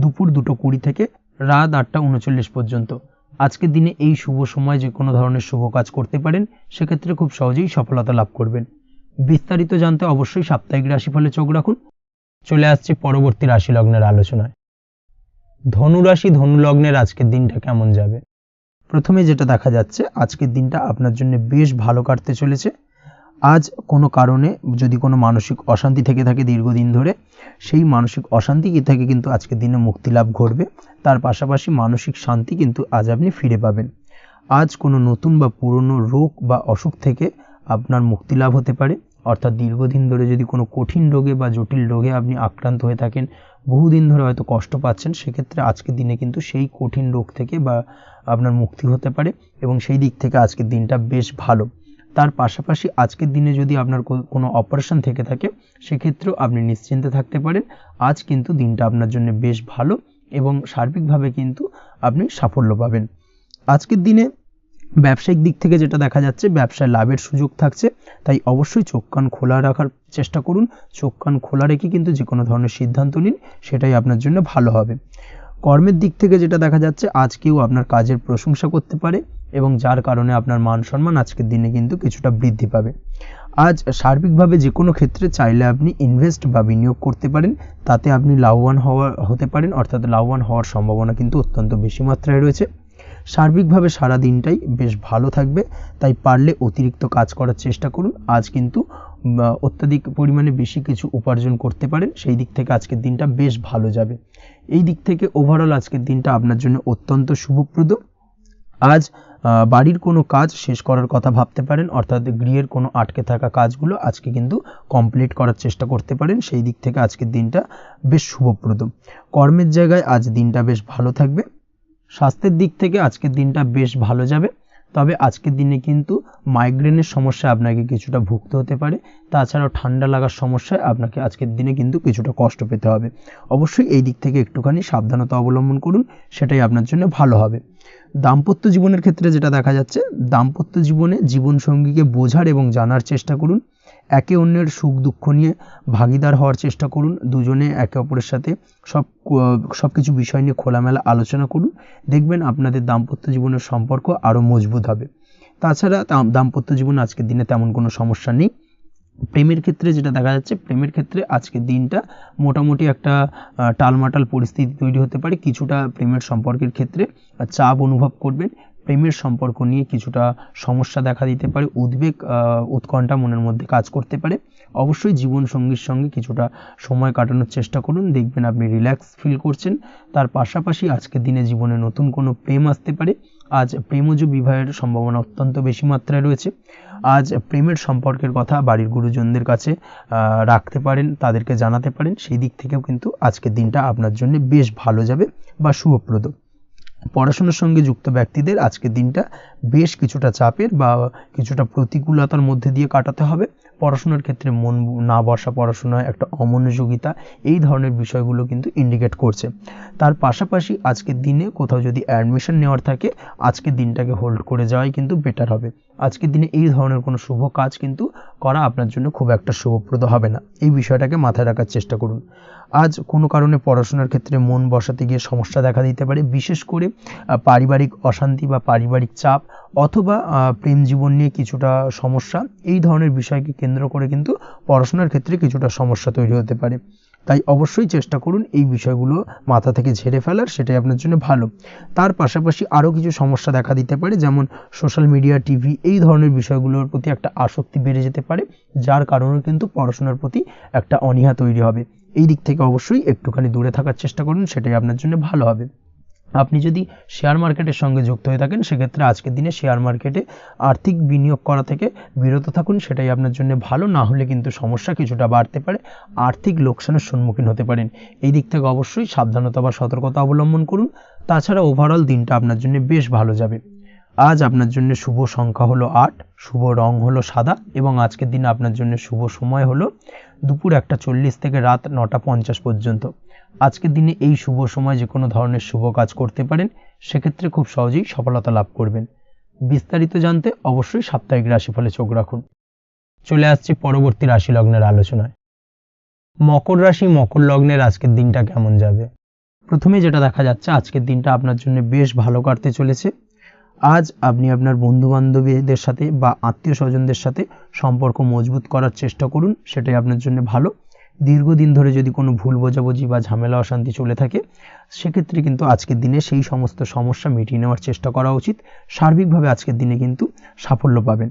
দুপুর 2:20 থেকে রাত 8:39 পর্যন্ত। আজকের দিনে এই শুভ সময় যে কোনো ধরনের শুভ কাজ করতে পারেন, সেক্ষেত্রে খুব সহজেই সফলতা লাভ করবেন। বিস্তারিত জানতে অবশ্যই সাপ্তাহিক রাশিফলে চোখ রাখুন। চলে আসছে পরবর্তী রাশি লগ্নের আলোচনায়। ধনু রাশি, ধনু লগ্নের আজকের দিনটা কেমন যাবে? প্রথমে যেটা দেখা যাচ্ছে, আজকের দিনটা আপনার জন্য বেশ ভালো কাটতে চলেছে। আজ কোনো কারণে যদি কোনো মানসিক অশান্তি থেকে থাকে দীর্ঘদিন ধরে, সেই মানসিক অশান্তি থেকে কিন্তু আজকের দিনে মুক্তি লাভ ঘটবে। তার পাশাপাশি মানসিক শান্তি কিন্তু আজ আপনি ফিরে পাবেন। আজ কোনো নতুন বা পুরনো রোগ বা অসুখ থেকে আপনার মুক্তি লাভ হতে পারে। অর্থাৎ দীর্ঘদিন ধরে যদি কোনো কঠিন রোগে বা জটিল রোগে আপনি আক্রান্ত হয়ে থাকেন, বহুদিন ধরে হয়তো কষ্ট পাচ্ছেন, সেক্ষেত্রে আজকের দিনে কিন্তু সেই কঠিন রোগ থেকে বা আপনার মুক্তি হতে পারে এবং সেই দিক থেকে আজকের দিনটা বেশ ভালো। তার পাশাপাশি আজকের দিনে যদি আপনার কোনো অপারেশন থেকে থাকে, সেক্ষেত্রেও আপনি নিশ্চিন্তে থাকতে পারেন। আজ কিন্তু দিনটা আপনার জন্য বেশ ভালো এবং সার্বিকভাবে কিন্তু আপনি সাফল্য পাবেন। আজকের দিনে ব্যবসায়িক দিক থেকে যেটা দেখা যাচ্ছে, ব্যবসায় লাভের সুযোগ থাকছে। তাই অবশ্যই চোখ কান খোলা রাখার চেষ্টা করুন। চোখ কান খোলা রেখে কিন্তু যে কোনো ধরনের সিদ্ধান্ত নিন, সেটাই আপনার জন্য ভালো হবে। কর্মের দিক থেকে যেটা দেখা যাচ্ছে, আজ কেউ আপনার কাজের প্রশংসা করতে পারে এবং যার কারণে আপনার মান সম্মান আজকের দিনে কিন্তু কিছুটা বৃদ্ধি পাবে। আজ সার্বিকভাবে যে কোনো ক্ষেত্রে চাইলে আপনি ইনভেস্ট বা বিনিয়োগ করতে পারেন, তাতে আপনি লাভবান হতে পারেন। অর্থাৎ লাভবান হওয়ার সম্ভাবনা কিন্তু অত্যন্ত বেশি মাত্রায় রয়েছে। সার্বিকভাবে সারা দিনটাই বেশ ভালো থাকবে। তাই পারলে অতিরিক্ত কাজ করার চেষ্টা করুন। আজ কিন্তু অত্যাধিক পরিমাণে বেশি কিছু উপার্জন করতে পারেন। সেই দিক থেকে আজকের দিনটা বেশ ভালো যাবে। এই দিক থেকে ওভারঅল আজকের দিনটা আপনার জন্য অত্যন্ত শুভপ্রদ। আজ বাড়ির কোনো কাজ শেষ করার কথা ভাবতে পারেন, অর্থাৎ গৃহের কোনো আটকে থাকা কাজগুলো আজকে কিন্তু কমপ্লিট করার চেষ্টা করতে পারেন। সেই দিক থেকে আজকের দিনটা বেশ শুভপ্রদ। কর্মের জায়গায় আজ দিনটা বেশ ভালো থাকবে। স্বাস্থ্যের দিক থেকে আজকের দিনটা বেশ ভালো যাবে, তবে আজকের দিনে কিন্তু মাইগ্রেনের সমস্যা আপনাকে কিছুটা ভুগতে হতে পারে। তাছাড়াও ঠান্ডা লাগার সমস্যায় আপনাকে আজকের দিনে কিন্তু কিছুটা কষ্ট পেতে হবে। অবশ্যই এই দিক থেকে একটুখানি সাবধানতা অবলম্বন করুন, সেটাই আপনার জন্য ভালো হবে। দাম্পত্য জীবনের ক্ষেত্রে যেটা দেখা যাচ্ছে, দাম্পত্য জীবনে জীবনসঙ্গীকে বোঝার এবং জানার চেষ্টা করুন। একে অন্যের সুখ দুঃখ নিয়ে ভাগীদার হওয়ার চেষ্টা করুন। দুজনে একে অপরের সাথে সব কিছু বিষয় নিয়ে খোলামেলা আলোচনা করুন। দেখবেন আপনাদের দাম্পত্য জীবনের সম্পর্ক আরও মজবুত হবে। তাছাড়া দাম্পত্য জীবনে আজকের দিনে তেমন কোনো সমস্যা নেই। প্রেমের ক্ষেত্রে যেটা দেখা যাচ্ছে, প্রেমের ক্ষেত্রে আজকের দিনটা মোটামুটি একটা টালমাটাল পরিস্থিতি তৈরি হতে পারে। কিছুটা প্রেমের সম্পর্কের ক্ষেত্রে চাপ অনুভব করবেন। প্রেমের সম্পর্ক নিয়ে কিছুটা সমস্যা দেখা দিতে পারে। উদ্বেগ উৎকণ্ঠা মনের মধ্যে কাজ করতে পারে। অবশ্যই জীবন সঙ্গীর সঙ্গে কিছুটা সময় কাটানোর চেষ্টা করুন, দেখবেন আপনি রিল্যাক্স ফিল করছেন। তার পাশাপাশি আজকের দিনে জীবনে নতুন কোনো প্রেম আসতে পারে। আজ প্রেমজ বিবাহের সম্ভাবনা অত্যন্ত বেশি মাত্রায় রয়েছে। আজ প্রেমের সম্পর্কের কথা বাড়ির গুরুজনদের কাছে রাখতে পারেন, তাদেরকে জানাতে পারেন। সেই দিক থেকেও কিন্তু আজকের দিনটা আপনার জন্য বেশ ভালো যাবে বা শুভপ্রদ। পড়াশোনার সঙ্গে যুক্ত ব্যক্তিদের আজকের দিনটা বেশ কিছুটা চাপের বা কিছুটা প্রতিকূলতার মধ্যে দিয়ে কাটাতে হবে। পড়াশোনার ক্ষেত্রে মন না বসা, পড়াশোনায় একটা অমনোযোগিতা, এই ধরনের বিষয়গুলো কিন্তু ইন্ডিকেট করছে। তার পাশাপাশি আজকের দিনে কোথাও যদি অ্যাডমিশন নেওয়ার থাকে, আজকের দিনটাকে হোল্ড করে যাওয়াই কিন্তু বেটার হবে। আজকের দিনে এই ধরনের কোনো শুভ কাজ কিন্তু করা আপনার জন্য খুব একটা শুভপ্রদ হবে না। এই বিষয়টাকে মাথায় রাখার চেষ্টা করুন। আজ কোনো কারণে পড়াশোনার ক্ষেত্রে মন বসাতে গিয়ে সমস্যা দেখা দিতে পারে, বিশেষ করে পারিবারিক অশান্তি বা পারিবারিক চাপ অথবা প্রেম জীবন নিয়ে কিছুটা সমস্যা, এই ধরনের বিষয়কে কেন্দ্র করে কিন্তু পড়াশোনার ক্ষেত্রে কিছুটা সমস্যা তৈরি হতে পারে। তাই অবশ্যই চেষ্টা করুন এই বিষয়গুলো মাথা থেকে ঝেড়ে ফেলার, সেটাই আপনার জন্য ভালো। তার পাশাপাশি আরও কিছু সমস্যা দেখা দিতে পারে, যেমন সোশ্যাল মিডিয়া, টিভি, এই ধরনের বিষয়গুলোর প্রতি একটা আসক্তি বেড়ে যেতে পারে, যার কারণে কিন্তু পড়াশোনার প্রতি একটা অনীহা তৈরি হবে। এই দিক থেকে অবশ্যই একটুখানি দূরে থাকার চেষ্টা করুন, সেটাই আপনার জন্য ভালো হবে। আপনি যদি শেয়ার মার্কেটের সঙ্গে যুক্ত হয়ে থাকেন, সেক্ষেত্রে আজকের দিনে শেয়ার মার্কেটে আর্থিক বিনিয়োগ করা থেকে বিরত থাকুন, সেটাই আপনার জন্য ভালো। না হলে কিন্তু সমস্যা কিছুটা বাড়তে পারে, আর্থিক লোকসানের সম্মুখীন হতে পারেন। এই দিক থেকে অবশ্যই সাবধানতা বা সতর্কতা অবলম্বন করুন। তাছাড়া ওভারঅল দিনটা আপনার জন্য বেশ ভালো যাবে। আজ আপনার জন্য শুভ সংখ্যা হলো 8, শুভ রং হলো সাদা, এবং আজকের দিনে আপনার জন্য শুভ সময় হলো দুপুর 1:40 থেকে রাত 9:50 পর্যন্ত। আজকের দিনে এই শুভ সময় যে কোনো ধরনের শুভ কাজ করতে পারেন, সেক্ষেত্রে খুব সহজেই সফলতা লাভ করবেন। বিস্তারিত জানতে অবশ্যই সাপ্তাহিক রাশিফলে চোখ রাখুন। চলে আসছি পরবর্তী রাশি লগ্নের আলোচনায়। মকর রাশি, মকর লগ্নের আজকের দিনটা কেমন যাবে? প্রথমে যেটা দেখা যাচ্ছে, আজকের দিনটা আপনার জন্য বেশ ভালো কাটতে চলেছে। আজ আপনি আপনার বন্ধু বান্ধবীদের সাথে বা আত্মীয় স্বজনদের সাথে সম্পর্ক মজবুত করার চেষ্টা করুন, সেটাই আপনার জন্য ভালো। দীর্ঘদিন ধরে যদি কোনো ভুল বোঝাবুঝি বা ঝামেলা অশান্তি চলে থাকে, সেক্ষেত্রে কিন্তু আজকের দিনে সেই সমস্ত সমস্যা মিটিয়ে নেওয়ার চেষ্টা করা উচিত। সার্বিকভাবে আজকের দিনে কিন্তু সাফল্য পাবেন।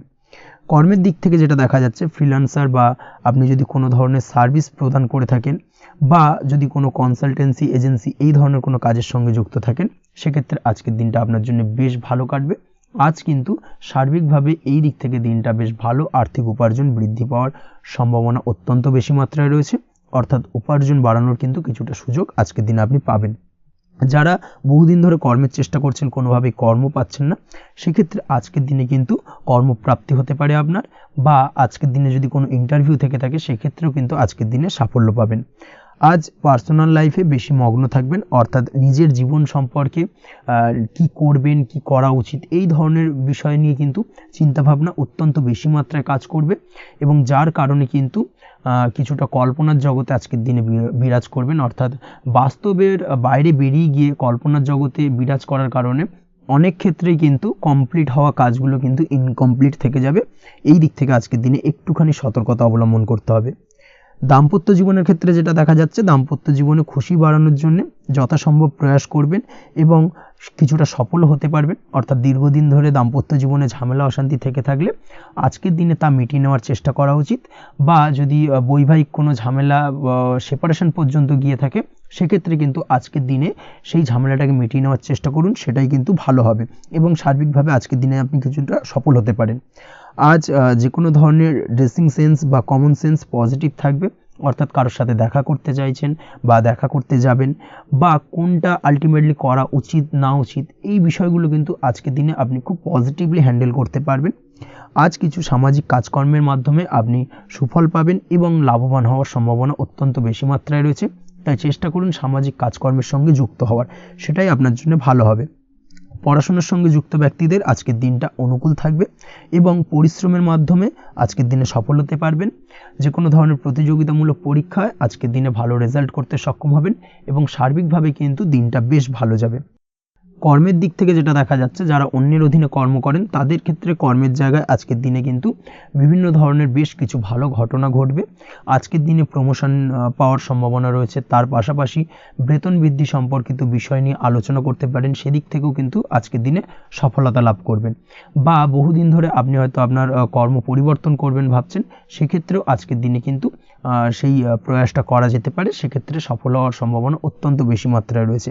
কর্মের দিক থেকে যেটা দেখা যাচ্ছে, ফ্রিল্যান্সার বা আপনি যদি কোনো ধরনের সার্ভিস প্রদান করে থাকেন বা যদি কোনো কনসালটেন্সি এজেন্সি এই ধরনের কোনো কাজের সঙ্গে যুক্ত থাকেন, সেক্ষেত্রে আজকের দিনটা আপনার জন্য বেশ ভালো কাটবে। আজ কিন্তু সার্বিকভাবে এই দিক থেকে দিনটা বেশ ভালো। আর্থিক উপার্জন বৃদ্ধি পাওয়ার সম্ভাবনা অত্যন্ত বেশি মাত্রায় রয়েছে, অর্থাৎ উপার্জন বাড়ানোর কিন্তু কিছুটা সুযোগ আজকের দিনে আপনি পাবেন। যারা বহুদিন ধরে কর্মের চেষ্টা করছেন, কোনোভাবেই কর্ম পাচ্ছেন না, সেক্ষেত্রে আজকের দিনে কিন্তু কর্মপ্রাপ্তি হতে পারে আপনার, বা আজকের দিনে যদি কোনো ইন্টারভিউ থেকে থাকে, সেক্ষেত্রেও কিন্তু আজকের দিনে সাফল্য পাবেন। আজ পার্সোনাল লাইফে বেশি মগ্ন থাকবেন, অর্থাৎ নিজের জীবন সম্পর্কে কি করবেন, কি করা উচিত, এই ধরনের বিষয় নিয়ে কিন্তু চিন্তাভাবনা অত্যন্ত বেশি মাত্রায় কাজ করবে, এবং যার কারণে কিন্তু কিছুটা কল্পনার জগতে আজকের দিনে বিরাজ করবেন, অর্থাৎ বাস্তবের বাইরে বেরিয়ে গিয়ে কল্পনার জগতে বিরাজ করার কারণে অনেক ক্ষেত্রেই কিন্তু কমপ্লিট হওয়া কাজগুলো কিন্তু ইনকমপ্লিট থেকে যাবে। এই দিক থেকে আজকের দিনে একটুখানি সতর্কতা অবলম্বন করতে হবে। দাম্পত্য জীবনের ক্ষেত্রে যেটা দেখা যাচ্ছে, দাম্পত্য জীবনে খুশি বাড়ানোর জন্য যথাসম্ভব প্রয়াস করবেন এবং কিছুটা সফল হতে পারবেন। অর্থাৎ দীর্ঘদিন ধরে দাম্পত্য জীবনে ঝামেলা অশান্তি থেকে থাকলে আজকের দিনে তা মিটিয়ে নেওয়ার চেষ্টা করা উচিত, বা যদি বৈবাহিক কোনো ঝামেলা সেপারেশন পর্যন্ত গিয়ে থাকে, সেক্ষেত্রে কিন্তু আজকের দিনে সেই ঝামেলাটাকে মিটিয়ে নেওয়ার চেষ্টা করুন, সেটাই কিন্তু ভালো হবে এবং সার্বিকভাবে আজকের দিনে আপনি কিছুটা সফল হতে পারেন। আজ যে কোনো ধরনের ড্রেসিং সেন্স বা কমন সেন্স পজিটিভ থাকবে, অর্থাৎ কারোর সাথে দেখা করতে চাইছেন বা দেখা করতে যাবেন বা কোনটা আলটিমেটলি করা উচিত না উচিত, এই বিষয়গুলো কিন্তু আজকের দিনে আপনি খুব পজিটিভলি হ্যান্ডেল করতে পারবেন। আজ কিছু সামাজিক কাজকর্মের মাধ্যমে আপনি সুফল পাবেন এবং লাভবান হওয়ার সম্ভাবনা অত্যন্ত বেশি মাত্রায় রয়েছে। তাই চেষ্টা করুন সামাজিক কাজকর্মের সঙ্গে যুক্ত হওয়ার, সেটাই আপনার জন্য ভালো হবে। পড়াশোনার সঙ্গে যুক্ত ব্যক্তিদের আজকের দিনটা অনুকূল থাকবে এবং পরিশ্রমের মাধ্যমে আজকের দিনে সফল হতে পারবেন। যে কোনো ধরনের প্রতিযোগিতামূলক পরীক্ষায় আজকের দিনে ভালো রেজাল্ট করতে সক্ষম হবেন এবং সার্বিকভাবে কিন্তু দিনটা বেশ ভালো যাবে। কর্মের দিক থেকে যেটা দেখা যাচ্ছে, যারা অন্যের অধীনে কর্ম করেন তাদের ক্ষেত্রে কর্মের জায়গায় আজকের দিনে কিন্তু বিভিন্ন ধরনের বেশ কিছু ভালো ঘটনা ঘটবে। আজকের দিনে প্রমোশন পাওয়ার সম্ভাবনা রয়েছে, তার পাশাপাশি বেতন বৃদ্ধি সম্পর্কিত বিষয় নিয়ে আলোচনা করতে পারেন, সেদিক থেকেও কিন্তু আজকের দিনে সফলতা লাভ করবেন। বা বহুদিন ধরে আপনি হয়তো আপনার কর্ম পরিবর্তন করবেন ভাবছেন, সেক্ষেত্রেও আজকের দিনে কিন্তু সেই প্রয়াসটা করা যেতে পারে, সেক্ষেত্রে সফল হওয়ার সম্ভাবনা অত্যন্ত বেশি মাত্রায় রয়েছে।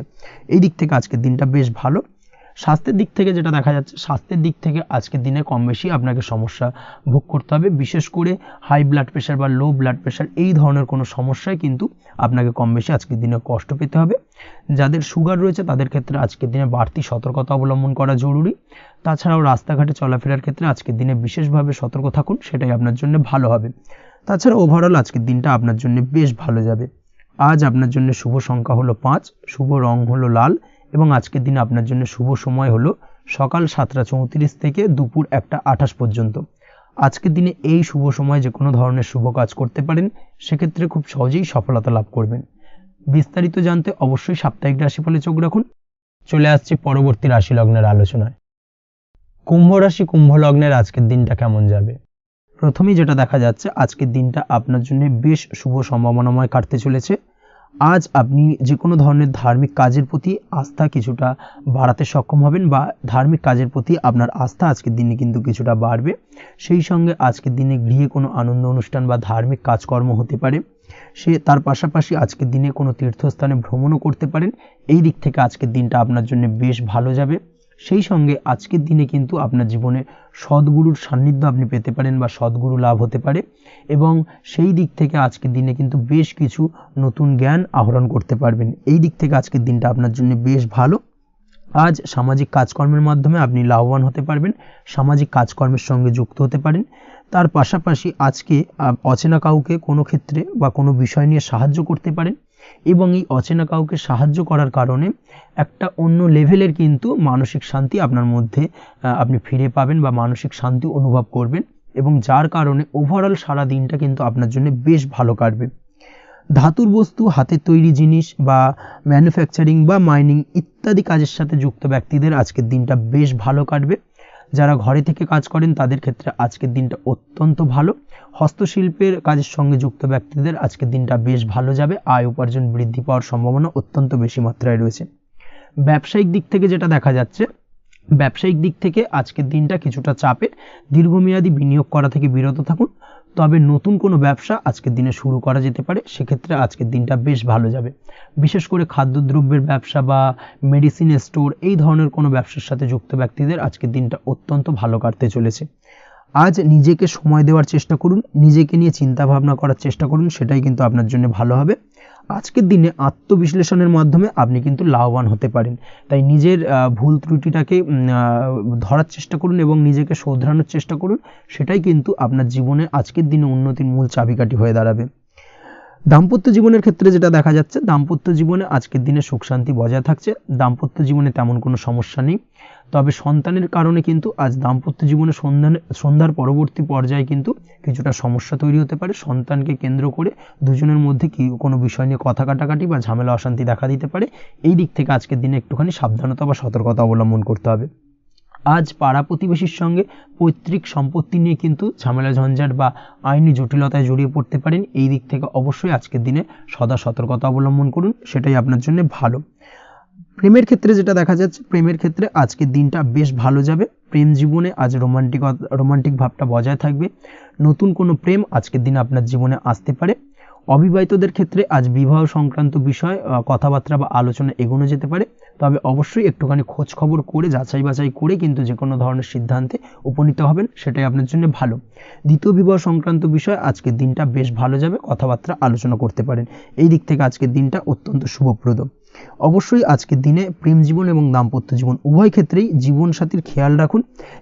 এই দিক থেকে আজকের দিনটা বেশ ভালো। স্বাস্থ্যের দিক থেকে যেটা দেখা যাচ্ছে, স্বাস্থ্যের দিক থেকে আজকের দিনে কম বেশি আপনাকে সমস্যা ভোগ করতে হবে, বিশেষ করে হাই ব্লাড প্রেশার বা লো ব্লাড প্রেশার এই ধরনের কোনো সমস্যায় কিন্তু আপনাকে কম বেশি আজকের দিনে কষ্ট পেতে হবে। যাদের সুগার রয়েছে তাদের ক্ষেত্রে আজকের দিনে বাড়তি সতর্কতা অবলম্বন করা জরুরি। তাছাড়াও রাস্তাঘাটে চলাফেরার ক্ষেত্রে আজকের দিনে বিশেষভাবে সতর্ক থাকুন, সেটাই আপনার জন্য ভালো হবে। তাছাড়া ওভারঅল আজকের দিনটা আপনার জন্য বেশ ভালো যাবে। আজ আপনার জন্য শুভ সংখ্যা হলো 5, শুভ রং হলো লাল এবং আজকের দিনে আপনার জন্য শুভ সময় হলো সকাল 7:34 থেকে দুপুর 1:28 পর্যন্ত। আজকের দিনে এই শুভ সময় যে কোনো ধরনের শুভ কাজ করতে পারেন, সেক্ষেত্রে খুব সহজেই সফলতা লাভ করবেন। বিস্তারিত জানতে অবশ্যই সাপ্তাহিক রাশিফলে চোখ রাখুন। চলে আসছি পরবর্তী রাশি লগ্নের আলোচনায়। কুম্ভ রাশি, কুম্ভ লগ্নের আজকের দিনটা কেমন যাবে? প্রথমেই যেটা দেখা যাচ্ছে, আজকের দিনটা আপনার জন্য বেশ শুভ সম্ভাবনাময় কাটতে চলেছে। আজ আপনি যে কোনো ধরনের ধার্মিক কাজের প্রতি আস্থা কিছুটা বাড়াতে সক্ষম হবেন বা ধার্মিক কাজের প্রতি আপনার আস্থা আজকের দিনে কিন্তু কিছুটা বাড়বে। সেই সঙ্গে আজকের দিনে গৃহে কোনো আনন্দ অনুষ্ঠান বা ধার্মিক কাজকর্ম হতে পারে, তার পাশাপাশি আজকের দিনে কোনো তীর্থস্থানে ভ্রমণও করতে পারেন। এই দিক থেকে আজকের দিনটা আপনার জন্য বেশ ভালো যাবে। সেই সঙ্গে আজকের দিনে কিন্তু আপনার জীবনে সদ্গুরুর সান্নিধ্য আপনি পেতে পারেন বা সদ্গুরু লাভ হতে পারে এবং সেই দিক থেকে আজকের দিনে কিন্তু বেশ কিছু নতুন জ্ঞান আহরণ করতে পারবেন। এই দিক থেকে আজকের দিনটা আপনার জন্য বেশ ভালো। আজ সামাজিক কাজকর্মের মাধ্যমে আপনি লাভবান হতে পারবেন, সামাজিক কাজকর্মের সঙ্গে যুক্ত হতে পারেন। তার পাশাপাশি আজকে অচেনা কাউকে কোনো ক্ষেত্রে বা কোনো বিষয় নিয়ে সাহায্য করতে পারেন এবং এই অচেনা কাউকে সাহায্য করার কারণে একটা অন্য লেভেলের কিন্তু মানসিক শান্তি আপনার মধ্যে আপনি ফিরে পাবেন বা মানসিক শান্তি অনুভব করবেন এবং যার কারণে ওভারঅল সারা দিনটা কিন্তু আপনার জন্য বেশ ভালো কাটবে। ধাতুর বস্তু, হাতের তৈরি জিনিস বা ম্যানুফ্যাকচারিং বা মাইনিং ইত্যাদি কাজের সাথে যুক্ত ব্যক্তিদের আজকের দিনটা বেশ ভালো কাটবে। যারা ঘরে থেকে কাজ করেন তাদের ক্ষেত্রে আজকের দিনটা অত্যন্ত ভালো। হস্তশিল্পের কাজের সঙ্গে যুক্ত ব্যক্তিদের আজকের দিনটা বেশ ভালো যাবে, আয় উপার্জন বৃদ্ধি পাওয়ার সম্ভাবনা অত্যন্ত বেশি মাত্রায় রয়েছে। ব্যবসায়িক দিক থেকে যেটা দেখা যাচ্ছে, ব্যবসায়িক দিক থেকে আজকের দিনটা কিছুটা চাপের, দীর্ঘমেয়াদী বিনিয়োগ করা থেকে বিরত থাকুন। তবে নতুন কোনো ব্যবসা আজকের দিনে শুরু করা যেতে পারে, সেক্ষেত্রে আজকের দিনটা বেশ ভালো যাবে। বিশেষ করে খাদ্যদ্রব্যের ব্যবসা বা মেডিসিন স্টোর এই ধরনের কোনো ব্যবসার সাথে যুক্ত ব্যক্তিদের আজকের দিনটা অত্যন্ত ভালো কাটতে চলেছে। আজ নিজেকে সময় দেওয়ার চেষ্টা করুন, নিজেকে নিয়ে চিন্তা ভাবনা করার চেষ্টা করুন, সেটাই কিন্তু আপনার জন্য ভালো হবে। আজকের দিনে আত্মবিশ্লেষণের মাধ্যমে আপনি কিন্তু লাভবান হতে পারেন। তাই নিজের ভুল ত্রুটিটাকে ধরার চেষ্টা করুন এবং নিজেকে শোধরানোর চেষ্টা করুন, সেটাই কিন্তু আপনার জীবনে আজকের দিনে উন্নতির মূল চাবিকাঠি হয়ে দাঁড়াবে। দাম্পত্য জীবনের ক্ষেত্রে যেটা দেখা যাচ্ছে, দাম্পত্য জীবনে আজকের দিনে সুখ শান্তি বজায় থাকছে, দাম্পত্য জীবনে তেমন কোনো সমস্যা নেই। তবে সন্তানের কারণে কিন্তু আজ দাম্পত্য জীবনে সন্ধ্যার পরবর্তী পর্যায়ে কিন্তু কিছুটা সমস্যা তৈরি হতে পারে। সন্তানকে কেন্দ্র করে দুজনের মধ্যে কোনো বিষয় নিয়ে কথা কাটাকাটি বা ঝামেলা অশান্তি দেখা দিতে পারে। এই দিক থেকে আজকের দিনে একটুখানি সাবধানতা বা সতর্কতা অবলম্বন করতে হবে। আজ পাড়া প্রতিবেশীর সঙ্গে পৈতৃক সম্পত্তি নিয়ে কিন্তু ঝামেলা ঝঞ্ঝাট বা আইনি জটিলতায় জড়িয়ে পড়তে পারেন। এই দিক থেকে অবশ্যই আজকের দিনে সদা সতর্কতা অবলম্বন করুন, সেটাই আপনার জন্য ভালো। প্রেমের ক্ষেত্রে যেটা দেখা যাচ্ছে, প্রেমের ক্ষেত্রে আজকের দিনটা বেশ ভালো যাবে। প্রেম জীবনে আজ রোমান্টিক ভাবটা বজায় থাকবে। নতুন কোনো প্রেম আজকের দিনে আপনার জীবনে আসতে পারে। অবিবাহিতদের ক্ষেত্রে আজ বিবাহ সংক্রান্ত বিষয় কথাবার্তা বা আলোচনা এগোনো যেতে পারে, তবে অবশ্যই একটুখানি খোঁজ খবর করে যাচাই বাছাই করে কিন্তু যে কোনো ধরনের সিদ্ধান্তে উপনীত হবেন, সেটাই আপনার জন্য ভালো। দ্বিতীয় বিবাহ সংক্রান্ত বিষয় আজকের দিনটা বেশ ভালো যাবে, কথাবার্তা আলোচনা করতে পারেন। এই দিক থেকে আজকের দিনটা অত্যন্ত শুভপ্রদ। অবশ্যই আজকের দিনে প্রেম জীবন এবং দাম্পত্য জীবন উভয় ক্ষেত্রেই জীবনসাথীর খেয়াল রাখুন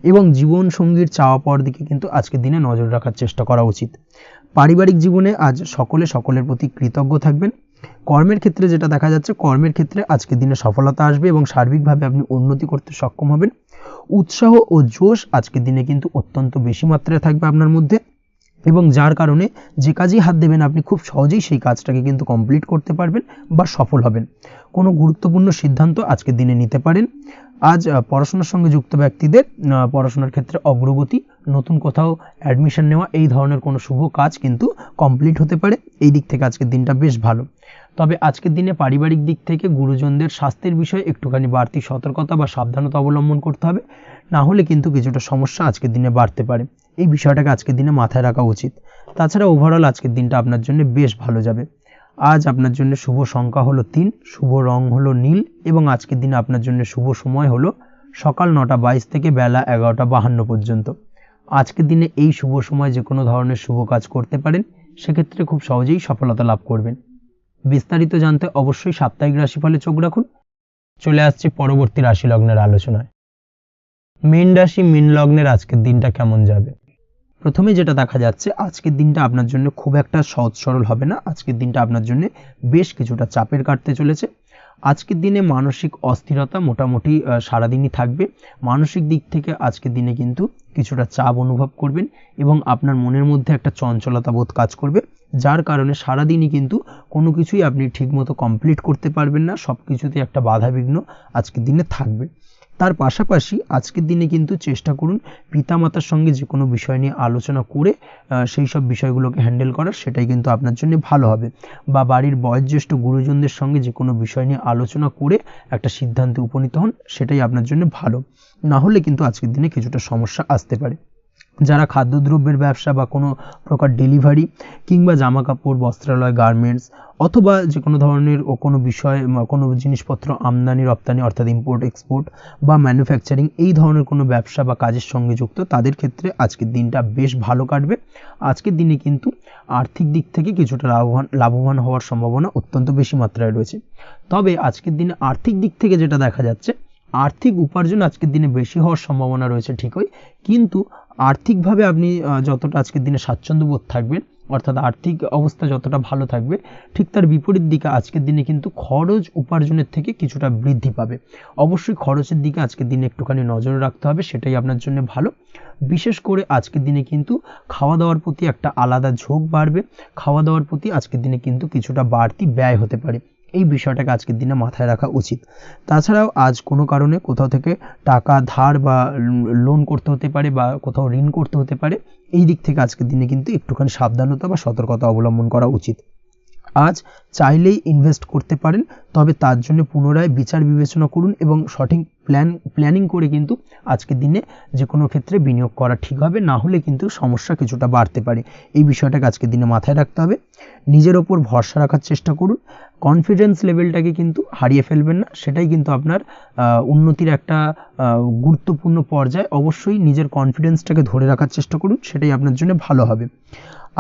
এবং জীবন সঙ্গীর চাওয়া পাওয়ার দিকে কিন্তু আজকের দিনে নজর রাখার চেষ্টা করা উচিত। পারিবারিক জীবনে আজ সকলের প্রতি কৃতজ্ঞ থাকবেন। কর্মের ক্ষেত্রে যেটা দেখা যাচ্ছে, কর্মের ক্ষেত্রে আজকের দিনে সফলতা আসবে এবং সার্বিকভাবে আপনি উন্নতি করতে সক্ষম হবেন। উৎসাহ ও জোশ আজকের দিনে কিন্তু অত্যন্ত বেশি মাত্রায় থাকবে আপনার মধ্যে, এবং যার কারণে যে কাজেই হাত দেবেন আপনি খুব সহজেই সেই কাজটাকে কিন্তু কমপ্লিট করতে পারবেন বা সফল হবেন। কোনো গুরুত্বপূর্ণ সিদ্ধান্ত আজকের দিনে নিতে পারেন। আজ পড়াশোনার সঙ্গে যুক্ত ব্যক্তিদের পড়াশোনার ক্ষেত্রে অগ্রগতি, নতুন কোথাও অ্যাডমিশন নেওয়া, এই ধরনের কোনো শুভ কাজ কিন্তু কমপ্লিট হতে পারে। এই দিক থেকে আজকের দিনটা বেশ ভালো। তবে আজকের দিনে পারিবারিক দিক থেকে গুরুজনদের স্বাস্থ্যের বিষয়ে একটুখানি বাড়তি সতর্কতা বা সাবধানতা অবলম্বন করতে হবে, না হলে কিন্তু কিছুটা সমস্যা আজকের দিনে বাড়তে পারে। এই বিষয়টাকে আজকের দিনে মাথায় রাখা উচিত। তাছাড়া ওভারঅল আজকের দিনটা আপনার জন্য বেশ ভালো যাবে। আজ আপনার জন্য শুভ সংখ্যা হলো 3, শুভ রং হলো নীল, এবং আজকের দিনে আপনার জন্য শুভ সময় হলো সকাল 9:22 থেকে বেলা 11:52 পর্যন্ত। আজকের দিনে এই শুভ সময় যে কোনো ধরনের শুভ কাজ করতে পারেন, সেক্ষেত্রে খুব সহজেই সফলতা লাভ করবেন। বিস্তারিত জানতে অবশ্যই সাপ্তাহিক রাশিফলে চোখ রাখুন। চলে আসছি পরবর্তী রাশি লগ্নের আলোচনায়। মীন রাশি, মীন লগ্নের আজকের দিনটা কেমন যাবে? প্রথমে যেটা দেখা যাচ্ছে, আজকের দিনটা আপনার জন্য খুব একটা সহজ সরল হবে না। আজকের দিনটা আপনার জন্য বেশ কিছুটা চাপের কাটতে চলেছে। আজকের দিনে মানসিক অস্থিরতা মোটামুটি সারাদিনই থাকবে। মানসিক দিক থেকে আজকের দিনে কিন্তু কিছুটা চাপ অনুভব করবেন এবং আপনার মনের মধ্যে একটা চঞ্চলতা বোধ কাজ করবে, যার কারণে সারাদিনই কিন্তু কোনো কিছুই আপনি ঠিকমতো কমপ্লিট করতে পারবেন না। সব কিছুতে একটা বাধা বিঘ্ন আজকের দিনে থাকবে। তার পাশাপাশি আজকের দিনে কিন্তু চেষ্টা করুন পিতামাতার সঙ্গে যে কোনো বিষয় নিয়ে আলোচনা করে সেই সব বিষয়গুলোকে হ্যান্ডেল করার, সেটাই কিন্তু আপনার জন্য ভালো হবে। বা বাড়ির বয়োজ্যেষ্ঠ গুরুজনদের সঙ্গে যে কোনো বিষয় নিয়ে আলোচনা করে একটা সিদ্ধান্তে উপনীত হন, সেটাই আপনার জন্য ভালো। না হলে কিন্তু আজকের দিনে কিছুটা সমস্যা আসতে পারে। যারা খাদ্যদ্রব্যের ব্যবসা বা কোনো প্রকার ডেলিভারি কিংবা জামা কাপড়, বস্ত্রালয়, গার্মেন্টস অথবা যে কোনো ধরনের কোনো বিষয়, কোনো জিনিসপত্র আমদানি রপ্তানি অর্থাৎ ইম্পোর্ট এক্সপোর্ট বা ম্যানুফ্যাকচারিং, এই ধরনের কোনো ব্যবসা বা কাজের সঙ্গে যুক্ত, তাদের ক্ষেত্রে আজকের দিনটা বেশ ভালো কাটবে। আজকের দিনে কিন্তু আর্থিক দিক থেকে কিছুটা লাভবান হওয়ার সম্ভাবনা অত্যন্ত বেশি মাত্রায় রয়েছে। তবে আজকের দিনে আর্থিক দিক থেকে যেটা দেখা যাচ্ছে, আর্থিক উপার্জন আজকের দিনে বেশি হওয়ার সম্ভাবনা রয়েছে ঠিকই, কিন্তু আর্থিকভাবে আপনি যতটা আজকের দিনে স্বাচ্ছন্দ্যবোধ থাকবেন, অর্থাৎ আর্থিক অবস্থা যতটা ভালো থাকবে, ঠিক তার বিপরীত দিকে আজকের দিনে কিন্তু খরচ উপার্জনের থেকে কিছুটা বৃদ্ধি পাবে। অবশ্যই খরচের দিকে আজকের দিনে একটুখানি নজর রাখতে হবে, সেটাই আপনার জন্য ভালো। বিশেষ করে আজকের দিনে কিন্তু খাওয়া দাওয়ার প্রতি একটা আলাদা ঝোঁক বাড়বে। খাওয়া দাওয়ার প্রতি আজকের দিনে কিন্তু কিছুটা বাড়তি ব্যয় হতে পারে। এই বিষয়টাকে আজকের দিনে মাথায় রাখা উচিত। তাছাড়াও আজ কোনো কারণে কোথাও থেকে টাকা ধার বা লোন করতে হতে পারে বা কোথাও ঋণ করতে হতে পারে। এই দিক থেকে আজকের দিনে কিন্তু একটুখানি সাবধানতা বা সতর্কতা অবলম্বন করা উচিত। আজ চাইলেই ইনভেস্ট করতে পারেন, তবে তার জন্য পুনরায় বিচার বিবেচনা করুন এবং সঠিক প্ল্যানিং করে কিন্তু আজকের দিনে যে কোনো ক্ষেত্রে বিনিয়োগ করা ঠিক হবে, না হলে কিন্তু সমস্যা কিছুটা বাড়তে পারে। এই বিষয়টাকে আজকের দিনে মাথায় রাখতে হবে। নিজের ওপর ভরসা রাখার চেষ্টা করুন, কনফিডেন্স লেভেলটাকে কিন্তু হারিয়ে ফেলবেন না, সেটাই কিন্তু আপনার উন্নতির একটা গুরুত্বপূর্ণ পর্যায়। অবশ্যই নিজের কনফিডেন্সটাকে ধরে রাখার চেষ্টা করুন, সেটাই আপনার জন্য ভালো হবে।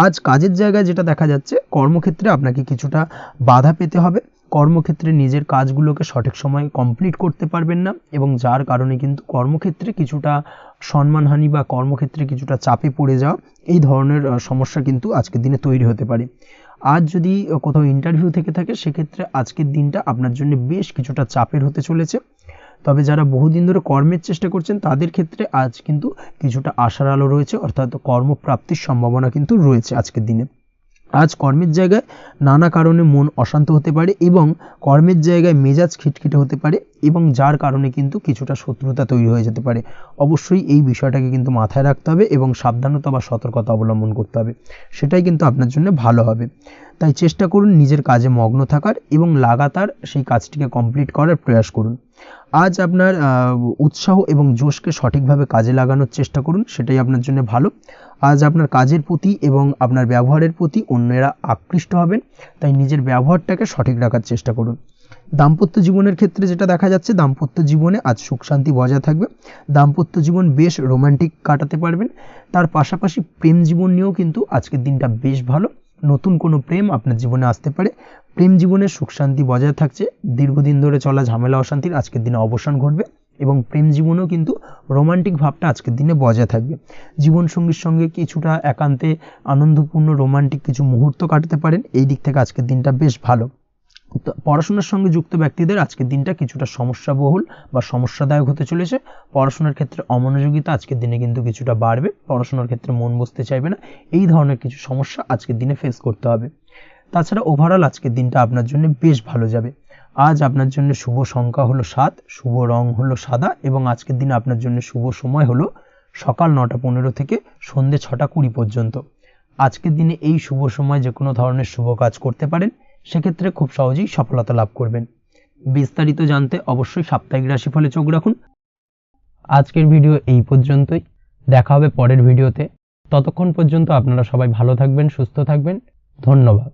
আজ কাজের জায়গায় যেটা দেখা যাচ্ছে, কর্মক্ষেত্রে আপনাকে কিছুটা বাধা পেতে হবে। কর্মক্ষেত্রে নিজের কাজগুলোকে সঠিক সময়ে কমপ্লিট করতে পারবেন না, এবং যার কারণে কিন্তু কর্মক্ষেত্রে কিছুটা সম্মানহানি বা কর্মক্ষেত্রে কিছুটা চাপে পড়ে যাওয়া, এই ধরনের সমস্যা কিন্তু আজকের দিনে তৈরি হতে পারে। আজ যদি কোথাও ইন্টারভিউ থেকে থাকে, সেক্ষেত্রে আজকের দিনটা আপনার জন্য বেশ কিছুটা চাপের হতে চলেছে। তবে যারা বহুদিন ধরে কর্মের চেষ্টা করছেন, তাদের ক্ষেত্রে আজ কিন্তু কিছুটা আশার আলো রয়েছে, অর্থাৎ কর্মপ্রাপ্তির সম্ভাবনা কিন্তু রয়েছে আজকের দিনে। আজ কর্মের জায়গায় নানা কারণে মন অশান্ত হতে পারে এবং কর্মের জায়গায় মেজাজ খিটখিটে হতে পারে। এবং যার কারণে কিন্তু কিছুটা শত্রুতা তৈরি হয়ে যেতে পারে। অবশ্যই এই বিষয়টাকে কিন্তু মাথায় রাখতে হবে এবং সাবধানতা বা সতর্কতা অবলম্বন করতে হবে, সেটাই কিন্তু আপনার জন্য ভালো হবে। তাই চেষ্টা করুন নিজের কাজে মগ্ন থাকার এবং লাগাতার সেই কাজটিকে কমপ্লিট করার প্রয়াস করুন। আজ আপনার উৎসাহ এবং জোশকে সঠিকভাবে কাজে লাগানোর চেষ্টা করুন, সেটাই আপনার জন্য ভালো। আজ আপনার কাজের প্রতি এবং আপনার ব্যবহারের প্রতি অন্যেরা আকৃষ্ট হবেন, তাই নিজের ব্যবহারটাকে সঠিক রাখার চেষ্টা করুন। দাম্পত্য জীবনের ক্ষেত্রে যেটা দেখা যাচ্ছে, দাম্পত্য জীবনে আজ সুখ শান্তি বজায় থাকবে। দাম্পত্য জীবন বেশ রোমান্টিক কাটাতে পারবেন। তার পাশাপাশি প্রেম জীবন নিয়েও কিন্তু আজকের দিনটা বেশ ভালো। নতুন কোনো প্রেম আপনার জীবনে আসতে পারে। প্রেম জীবনে সুখ শান্তি বজায় থাকছে। দীর্ঘদিন ধরে চলা ঝামেলা অশান্তির আজকের দিনে অবসান ঘটবে এবং প্রেম জীবনেও কিন্তু রোমান্টিক ভাবটা আজকের দিনে বজায় থাকবে। জীবনসঙ্গীর সঙ্গে কিছুটা একান্তে আনন্দপূর্ণ রোমান্টিক কিছু মুহূর্ত কাটাতে পারেন। এই দিক থেকে আজকের দিনটা বেশ ভালো। তো পড়াশোনার সঙ্গে যুক্ত ব্যক্তিদের আজকের দিনটা কিছুটা সমস্যাবহুল বা সমস্যাদায়ক হতে চলেছে। পড়াশোনার ক্ষেত্রে অমনোযোগিতা আজকের দিনে কিন্তু কিছুটা বাড়বে। পড়াশোনার ক্ষেত্রে মন বসতে চাইবে না। এই ধরনের কিছু সমস্যা আজকের দিনে ফেস করতে হবে। তাছাড়া ওভারঅল আজকের দিনটা আপনার জন্য বেশ ভালো যাবে। আজ আপনার জন্য শুভ সংখ্যা হলো 7, শুভ রং হলো সাদা এবং আজকের দিনে আপনার জন্য শুভ সময় হলো সকাল 9টা 15 থেকে সন্ধ্যে 6টা 20 পর্যন্ত। আজকের দিনে এই শুভ সময় যে কোনো ধরনের শুভ কাজ করতে পারেন, সেক্ষেত্রে খুব সহজেই সফলতা লাভ করবেন। বিস্তারিত জানতে অবশ্যই সাপ্তাহিক রাশিফলে চোখ রাখুন। আজকের ভিডিও এই পর্যন্তই, দেখা হবে পরের ভিডিওতে। ততক্ষণ পর্যন্ত আপনারা সবাই ভালো থাকবেন, সুস্থ থাকবেন। ধন্যবাদ।